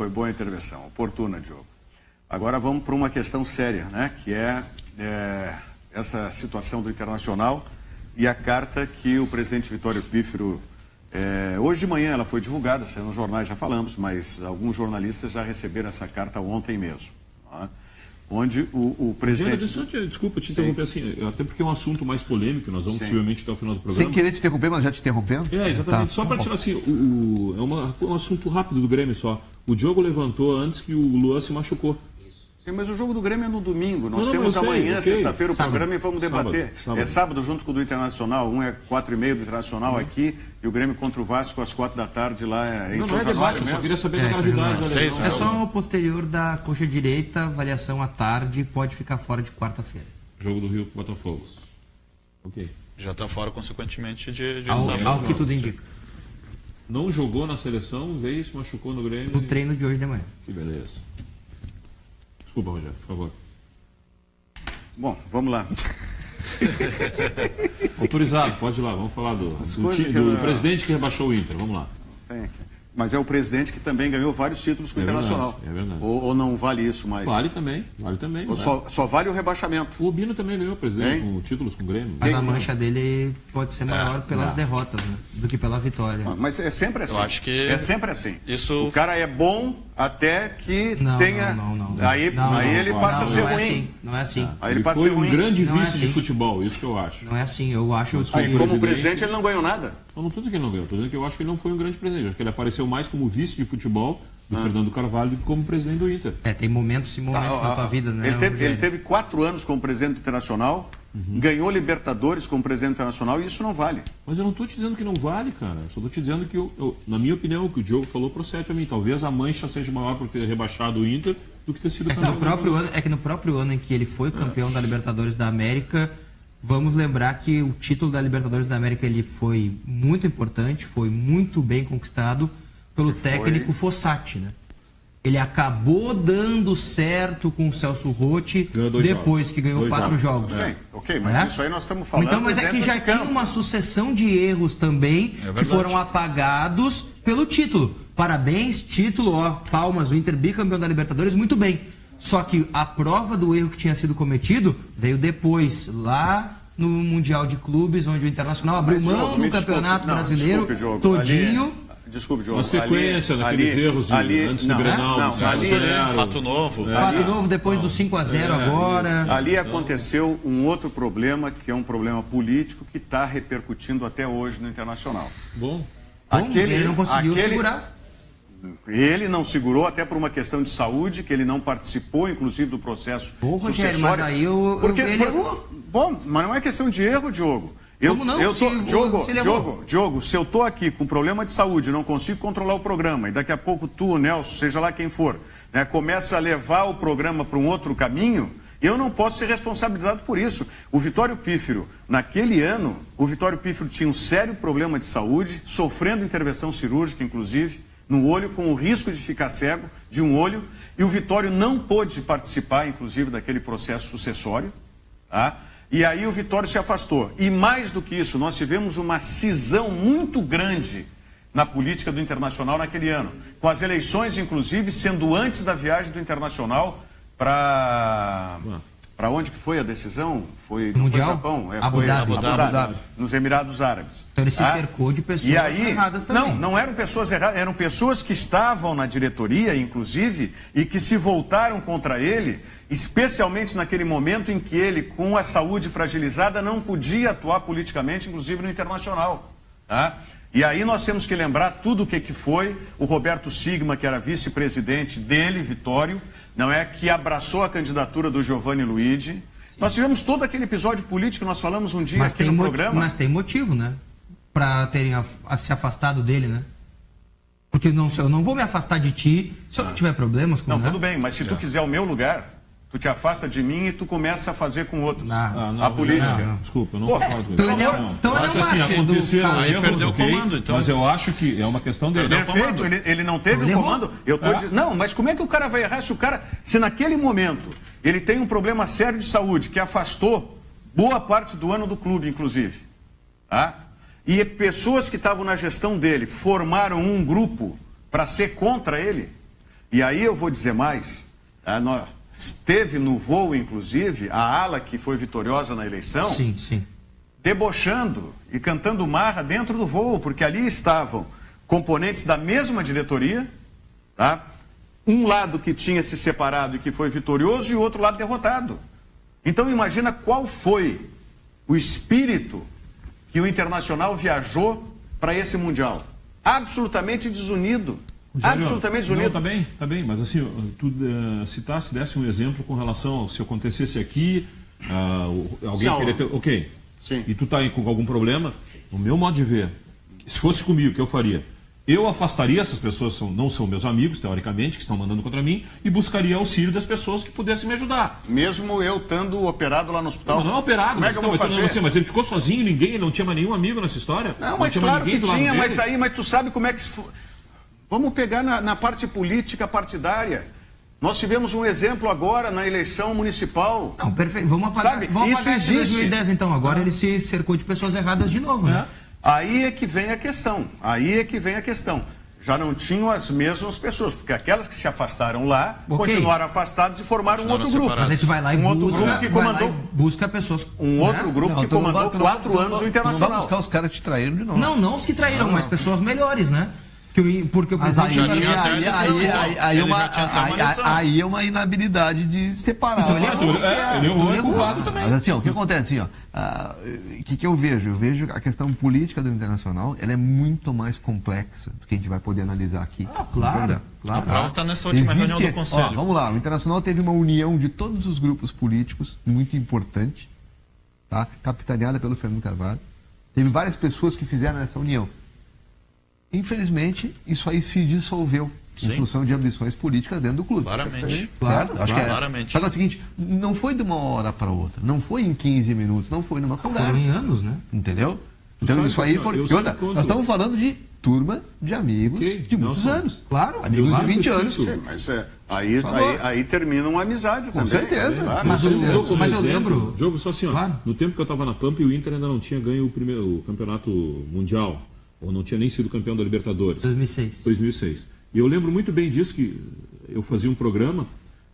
Oportuna, Diogo. Agora vamos para uma questão séria, né? Que é essa situação do Internacional e a carta que o presidente Vitório Pífero... hoje de manhã ela foi divulgada, saiu nos jornais, já falamos, mas alguns jornalistas já receberam essa carta ontem mesmo. Tá? Onde o presidente... Desculpa te interromper assim, até porque é um assunto mais polêmico, nós vamos possivelmente até o final do programa. Sem querer te interromper, mas já te interrompendo? Exatamente. Só para tirar assim, é um assunto rápido do Grêmio só. O Diogo levantou antes que o Luan se machucou. Sim, mas o jogo do Grêmio é no domingo. Nós temos amanhã, sexta-feira, o programa e vamos debater. Sábado. É sábado junto com o do Internacional. Um é 4h30 do Internacional aqui e o Grêmio contra o Vasco às 4h Não em é São debate, Januário eu só mesmo. queria saber da gravidade. É só o posterior da coxa direita, avaliação à tarde, pode ficar fora de quarta-feira. Jogo do Rio com o Botafogo. Ok. Já está fora, consequentemente, de sábado. Ao que tudo indica. Não jogou na seleção, veio e se machucou no Grêmio. No treino de hoje de manhã. Que beleza. Desculpa, Rogério, por favor. Bom, vamos lá. Autorizado, pode ir lá, vamos falar do presidente que rebaixou o Inter, vamos lá. Mas é o presidente que também ganhou vários títulos com o Internacional. É verdade. Ou não vale isso mais? Vale também. Ou só vale o rebaixamento. O Bino também ganhou, presidente, com títulos com o Grêmio. Mas a mancha dele pode ser maior pelas derrotas, né, do que pela vitória. Mas é sempre assim. Eu acho que é sempre assim. Isso... O cara é bom até que tenha... Não. Aí ele passa a ser ruim. Não é assim. Aí ele passa foi a ser ruim. Um grande vice de futebol, isso que eu acho. Não é assim, eu acho que... Aí, como presidente, ele não ganhou nada. Eu não estou dizendo que ele não ganhou, estou dizendo que eu acho que ele não foi um grande presidente. Eu acho que ele apareceu mais como vice de futebol do Fernando Carvalho do que como presidente do Inter. Tem momentos e momentos na tua vida, né? Ele teve 4 anos como presidente internacional, ganhou Libertadores como presidente internacional e isso não vale. Mas eu não estou te dizendo que não vale, cara. Eu só estou te dizendo que, na minha opinião, o que o Diogo falou procede a mim. Talvez a mancha seja maior por ter rebaixado o Inter do que ter sido campeão. No próprio ano em que ele foi campeão da Libertadores da América, vamos lembrar que o título da Libertadores da América ele foi muito importante, foi muito bem conquistado pelo técnico Fossati, né? Ele acabou dando certo com o Celso Rotti depois que ganhou 4 jogos. Sim, ok, mas isso aí nós estamos falando. Então, mas é que já tinha uma sucessão de erros também que foram apagados pelo título. Parabéns, título, palmas, o Inter bicampeão da Libertadores, muito bem. Só que a prova do erro que tinha sido cometido veio depois, lá no Mundial de Clubes, onde o Internacional abriu mão do Campeonato Brasileiro todinho. Desculpe, Diogo. Uma sequência daqueles erros antes do Grenal, fato novo. Fato novo depois do 5-0 agora. Ali aconteceu um outro problema, que é um problema político que está repercutindo até hoje no Internacional. Ele não conseguiu segurar. Ele não segurou, até por uma questão de saúde, que ele não participou, inclusive, do processo Rogério, mas aí ele errou. Bom, mas não é questão de erro, Diogo. Como não? Diogo, se eu estou aqui com problema de saúde, não consigo controlar o programa, e daqui a pouco tu, o Nelson, seja lá quem for, né, começa a levar o programa para um outro caminho, eu não posso ser responsabilizado por isso. O Vitório Pífero, naquele ano, tinha um sério problema de saúde, sofrendo intervenção cirúrgica, inclusive, no olho, com o risco de ficar cego de um olho, e o Vitório não pôde participar, inclusive, daquele processo sucessório, tá? E aí o Vitório se afastou. E mais do que isso, nós tivemos uma cisão muito grande na política do Internacional naquele ano. Com as eleições, inclusive, sendo antes da viagem do Internacional para Para onde que foi a decisão? Foi no Mundial? Japão? Abu Dhabi. Nos Emirados Árabes. Então ele se cercou de pessoas erradas também. Não eram pessoas erradas, eram pessoas que estavam na diretoria, inclusive, e que se voltaram contra ele, especialmente naquele momento em que ele, com a saúde fragilizada, não podia atuar politicamente, inclusive no internacional. Tá? E aí nós temos que lembrar tudo o que foi o Roberto Sigma, que era vice-presidente dele, Vitório, não é, que abraçou a candidatura do Giovanni Luigi. Nós tivemos todo aquele episódio político, nós falamos um dia aqui no programa. Mas tem motivo, né? Para terem se afastado dele, né? Porque eu não vou me afastar de ti se eu não tiver problemas com ele. Não, tudo bem, mas se tu quiser o meu lugar, tu te afasta de mim e tu começa a fazer com outros a política. Não, desculpa, eu não concordo com isso. Então ele é um aconteceram erros, o comando, então. Mas eu acho que é uma questão dele. Perfeito, ele não teve o comando. Não, mas como é que o cara vai errar se naquele momento ele tem um problema sério de saúde que afastou boa parte do ano do clube, inclusive. Tá? E pessoas que estavam na gestão dele formaram um grupo para ser contra ele. E aí eu vou dizer mais, teve no voo, inclusive, a ala que foi vitoriosa na eleição, sim, debochando e cantando marra dentro do voo, porque ali estavam componentes da mesma diretoria, tá? Um lado que tinha se separado e que foi vitorioso e o outro lado derrotado. Então imagina qual foi o espírito que o Internacional viajou para esse Mundial. Absolutamente desunido. Absolutamente desunido. Tá bem, mas assim, tu citasse, desse um exemplo com relação ao se acontecesse aqui, alguém queria ter... Ok. Sim. E tu tá aí com algum problema, no meu modo de ver, se fosse comigo, o que eu faria? Eu afastaria essas pessoas, não são meus amigos, teoricamente, que estão mandando contra mim, e buscaria auxílio das pessoas que pudessem me ajudar. Mesmo eu estando operado lá no hospital? Não operado. Como é que eu vou fazer? Mas ele ficou sozinho, ele não tinha mais nenhum amigo nessa história? Não, mas claro que tinha, mas tu sabe como é que... Vamos pegar na parte política partidária. Nós tivemos um exemplo agora na eleição municipal. Não, perfeito. Vamos apagar esse 2010, então. Agora ele se cercou de pessoas erradas de novo, né? Aí é que vem a questão. Já não tinham as mesmas pessoas, porque aquelas que se afastaram lá continuaram afastadas e formaram um outro grupo. Mas a gente vai lá e busca pessoas. Um outro grupo que comandou 4 anos o Internacional. Não vai buscar os caras que te traíram de novo. Não os que traíram, mas pessoas melhores, né? Porque o presidente aí é uma inabilidade de separar. Então ele é culpado também. Mas assim, o que acontece assim, o que eu vejo? Eu vejo a questão política do Internacional, ela é muito mais complexa do que a gente vai poder analisar aqui. Claro. A prova está nessa última reunião do Conselho. Vamos lá, o Internacional teve uma união de todos os grupos políticos, muito importante, tá? Capitaneada pelo Fernando Carvalho. Teve várias pessoas que fizeram essa união. Infelizmente, isso aí se dissolveu em função de ambições políticas dentro do clube. Claramente. Certo? Claramente. Só que é o seguinte, não foi de uma hora para outra, não foi em 15 minutos, não foi numa conversa. Foram em anos, né? Entendeu? Então isso aí foi... Nós estamos falando de turma de amigos de muitos anos. Claro. Amigos de 20 anos. Sim, mas aí termina uma amizade também. Com certeza. Claro. Mas eu lembro... Diogo, só assim, no tempo que eu estava na Pampa, o Inter ainda não tinha ganho o campeonato mundial. Ou não tinha nem sido campeão da Libertadores. 2006. E eu lembro muito bem disso, que eu fazia um programa,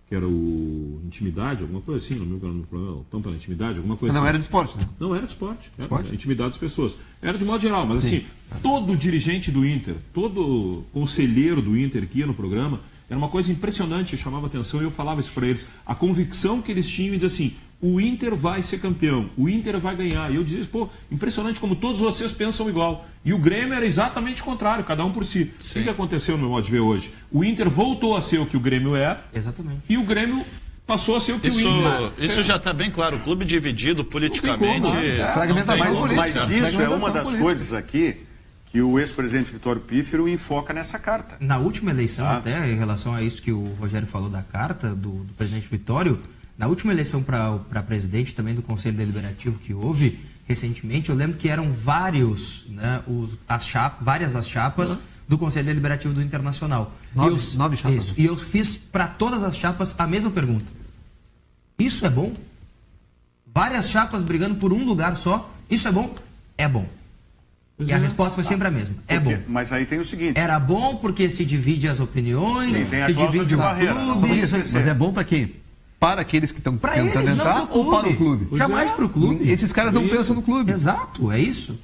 que era o Intimidade, alguma coisa assim, no programa, Pampa na Intimidade, alguma coisa assim. Não era de esporte, né? Não era de esporte. Era intimidade das pessoas. Era de modo geral, mas assim, todo dirigente do Inter, todo conselheiro do Inter que ia no programa, era uma coisa impressionante, chamava atenção e eu falava isso para eles. A convicção que eles tinham de dizer assim, o Inter vai ser campeão, o Inter vai ganhar. E eu dizia, impressionante como todos vocês pensam igual. E o Grêmio era exatamente o contrário, cada um por si. Sim. O que aconteceu no meu modo de ver hoje? O Inter voltou a ser o que o Grêmio é. Exatamente. E o Grêmio passou a ser o que o Inter é. Isso já está bem claro. O clube dividido politicamente... Mas isso é uma das coisas aqui que o ex-presidente Vitório Pífero enfoca nessa carta. Na última eleição, até em relação a isso que o Rogério falou da carta do presidente Vitório... Na última eleição para presidente também do Conselho Deliberativo que houve recentemente, eu lembro que eram várias as chapas do Conselho Deliberativo do Internacional. 9 chapas. Isso, e eu fiz para todas as chapas a mesma pergunta. Isso é bom? Várias chapas brigando por um lugar só, isso é bom? É bom. E a resposta foi sempre a mesma. É bom. Mas aí tem o seguinte... Era bom porque se divide as opiniões, se divide o clube... Mas é bom para quem? para aqueles que estão tentando entrar ou para o clube? Jamais para o clube. Esses caras não pensam no clube. Exato, é isso.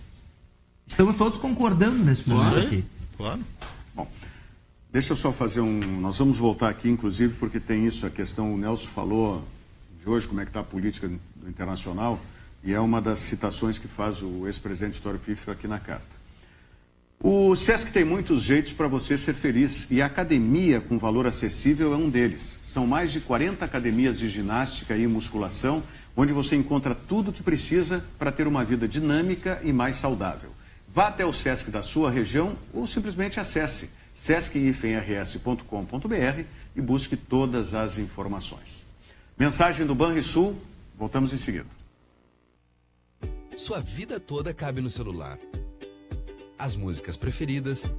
Estamos todos concordando nesse ponto aqui. Claro. Bom, deixa eu só fazer Nós vamos voltar aqui, inclusive, porque tem isso, a questão, o Nelson falou de hoje, como é que está a política do internacional, e é uma das citações que faz o ex-presidente Vitório Pífero aqui na carta. O SESC tem muitos jeitos para você ser feliz, e a academia com valor acessível é um deles. São mais de 40 academias de ginástica e musculação, onde você encontra tudo o que precisa para ter uma vida dinâmica e mais saudável. Vá até o SESC da sua região ou simplesmente acesse sesc-rs.com.br e busque todas as informações. Mensagem do Banrisul, voltamos em seguida. Sua vida toda cabe no celular. As músicas preferidas,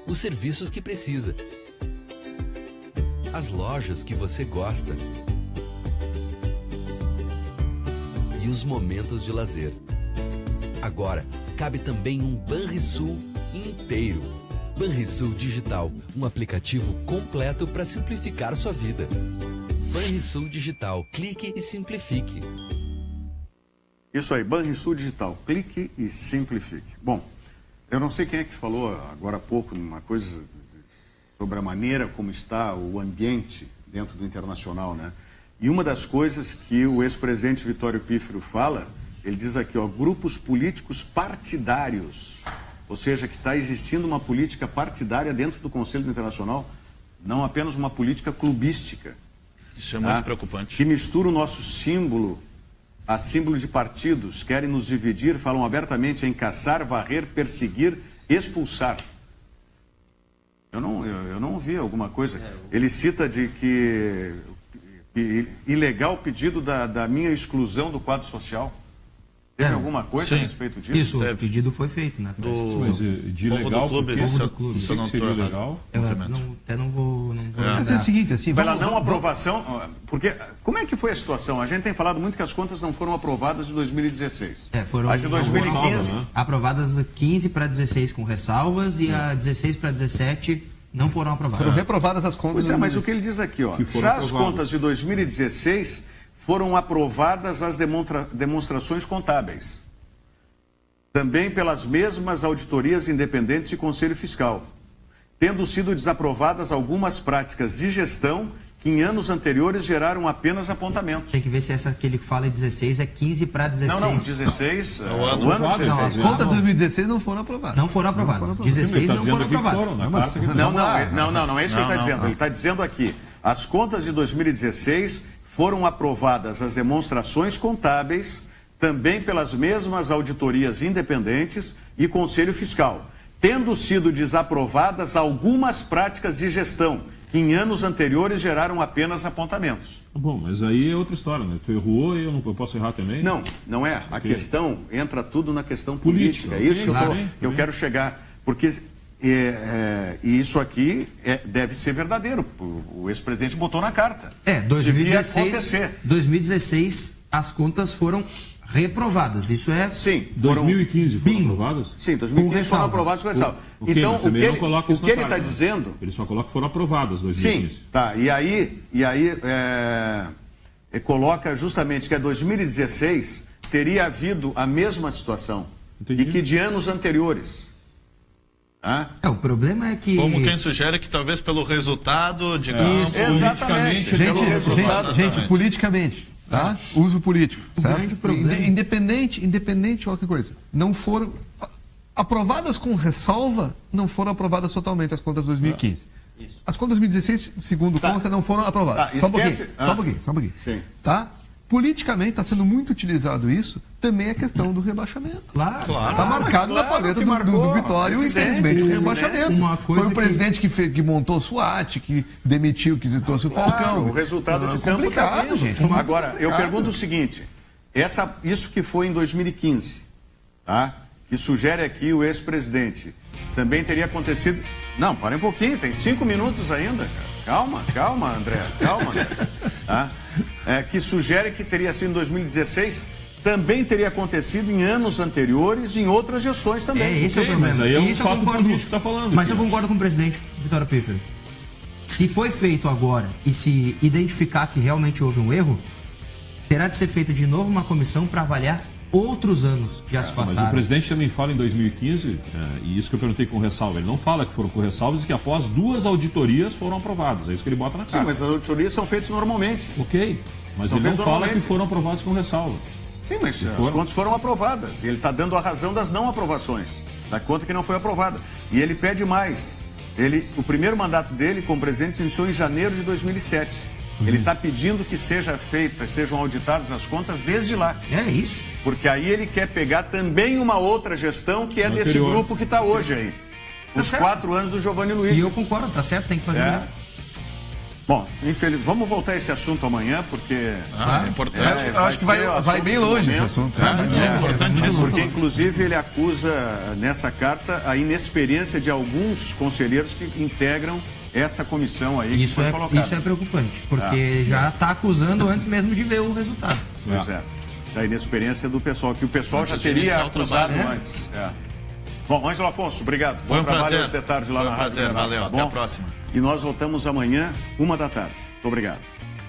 os serviços que precisa, as lojas que você gosta e os momentos de lazer. Agora, cabe também um Banrisul inteiro. Banrisul Digital, um aplicativo completo para simplificar sua vida. Banrisul Digital, clique e simplifique. Isso aí, Banrisul Digital, clique e simplifique. Bom, eu não sei quem é que falou agora há pouco uma coisa sobre a maneira como está o ambiente dentro do internacional, né? E uma das coisas que o ex-presidente Vitório Pífero fala, ele diz aqui, ó, grupos políticos partidários, ou seja, que está existindo uma política partidária dentro do Conselho Internacional, não apenas uma política clubística. Isso é muito preocupante. Que mistura o nosso símbolo a símbolo de partidos, querem nos dividir, falam abertamente em caçar, varrer, perseguir, expulsar. Eu não ouvi alguma coisa. Ele cita de que ilegal o pedido da minha exclusão do quadro social. Teve alguma coisa a respeito disso? Isso, o pedido foi feito, né? Mas de ilegal, povo do clube, isso não seria legal? Até não vou Mas é o seguinte, assim... Pela não aprovação, porque como é que foi a situação? A gente tem falado muito que as contas não foram aprovadas de 2016. Foram as de 2015. Aprovadas 15 para 16 com ressalvas e a 16 para 17 não foram aprovadas. Foram reprovadas as contas. Pois é, mas o que ele diz aqui, ó, já as contas de 2016... foram aprovadas as demonstrações contábeis, também pelas mesmas auditorias independentes e Conselho Fiscal, tendo sido desaprovadas algumas práticas de gestão que em anos anteriores geraram apenas apontamentos. Tem que ver se essa que ele fala em 16 é 15 para 16. Não, 16, o ano 16. Não, as contas de 2016 não foram aprovadas. Não foram aprovadas. 16 não foram aprovadas. Não é isso que ele está dizendo. Ele está dizendo aqui, as contas de 2016... foram aprovadas as demonstrações contábeis, também pelas mesmas auditorias independentes e Conselho Fiscal, tendo sido desaprovadas algumas práticas de gestão, que em anos anteriores geraram apenas apontamentos. Bom, mas aí é outra história, né? Tu errou e eu posso errar também? Não é. A questão, entra tudo na questão política. É isso que eu quero chegar, porque... E isso aqui deve ser verdadeiro. O ex-presidente botou na carta. 2016 as contas foram reprovadas. Isso é... Sim. 2015 foram aprovadas? Sim, 2015 foram aprovadas com ressalvas. Então, o que ele está dizendo... Ele só coloca que foram aprovadas 2015. Sim, tá. E aí coloca justamente que a 2016 teria havido a mesma situação. Entendi. E que de anos anteriores... o problema é que... Como quem sugere que talvez pelo resultado, digamos... Exatamente. Gente, politicamente, tá? Uso político. O grande problema... Independente de qualquer coisa. Não foram... Aprovadas com ressalva, não foram aprovadas totalmente as contas de 2015. Isso. As contas de 2016, segundo consta, não foram aprovadas. Só um pouquinho. Sim. Tá? Politicamente está sendo muito utilizado isso, também a questão do rebaixamento. Claro. Está marcado na paleta do Vitório, infelizmente, o rebaixamento. Foi o presidente que montou o SWAT, que demitiu, que trouxe o Falcão. O resultado de campo está vindo, gente. Agora, eu pergunto o seguinte, isso que foi em 2015, tá? Que sugere aqui o ex-presidente, também teria acontecido... Não, para um pouquinho, tem 5 minutos ainda. Calma, André, Tá? Que sugere que teria sido em 2016, também teria acontecido em anos anteriores e em outras gestões também. Esse é o problema. Mas aí é um fato político que está falando. Mas eu concordo com o presidente Vitório Pífero. Se foi feito agora e se identificar que realmente houve um erro, terá de ser feita de novo uma comissão para avaliar outros anos que já se passaram. Mas o presidente também fala em 2015, e isso que eu perguntei com ressalva, ele não fala que foram com ressalvas e que após 2 auditorias foram aprovadas. É isso que ele bota na carta. Sim, mas as auditorias são feitas normalmente. Ok, mas ele não fala que foram aprovados com ressalva. Sim, mas as contas foram aprovadas. E ele está dando a razão das não aprovações, da conta que não foi aprovada. E ele pede mais. O primeiro mandato dele como presidente se iniciou em janeiro de 2007. Ele está pedindo que sejam auditadas as contas desde lá. É isso. Porque aí ele quer pegar também uma outra gestão que é desse grupo que está hoje aí. Os 4 anos do Giovanni Luiz. E eu concordo, tá certo, tem que fazer mesmo. Bom, vamos voltar a esse assunto amanhã, porque é importante. Acho que vai bem longe esse assunto. Porque, inclusive, ele acusa nessa carta a inexperiência de alguns conselheiros que integram essa comissão aí. Isso é preocupante, porque já está acusando antes mesmo de ver o resultado. Pois é. Da inexperiência do pessoal, que o pessoal já teria acusado antes. Bom, Ângelo Afonso, obrigado. Foi um Bom trabalho prazer. aos detalhes lá Foi um na prazer, Rádio. valeu, até a próxima. E nós voltamos amanhã, 1 da tarde. Muito obrigado.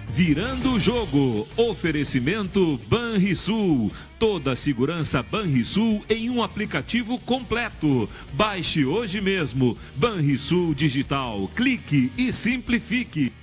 Virando o jogo, oferecimento Banrisul. Toda a segurança Banrisul em um aplicativo completo. Baixe hoje mesmo. Banrisul Digital. Clique e simplifique.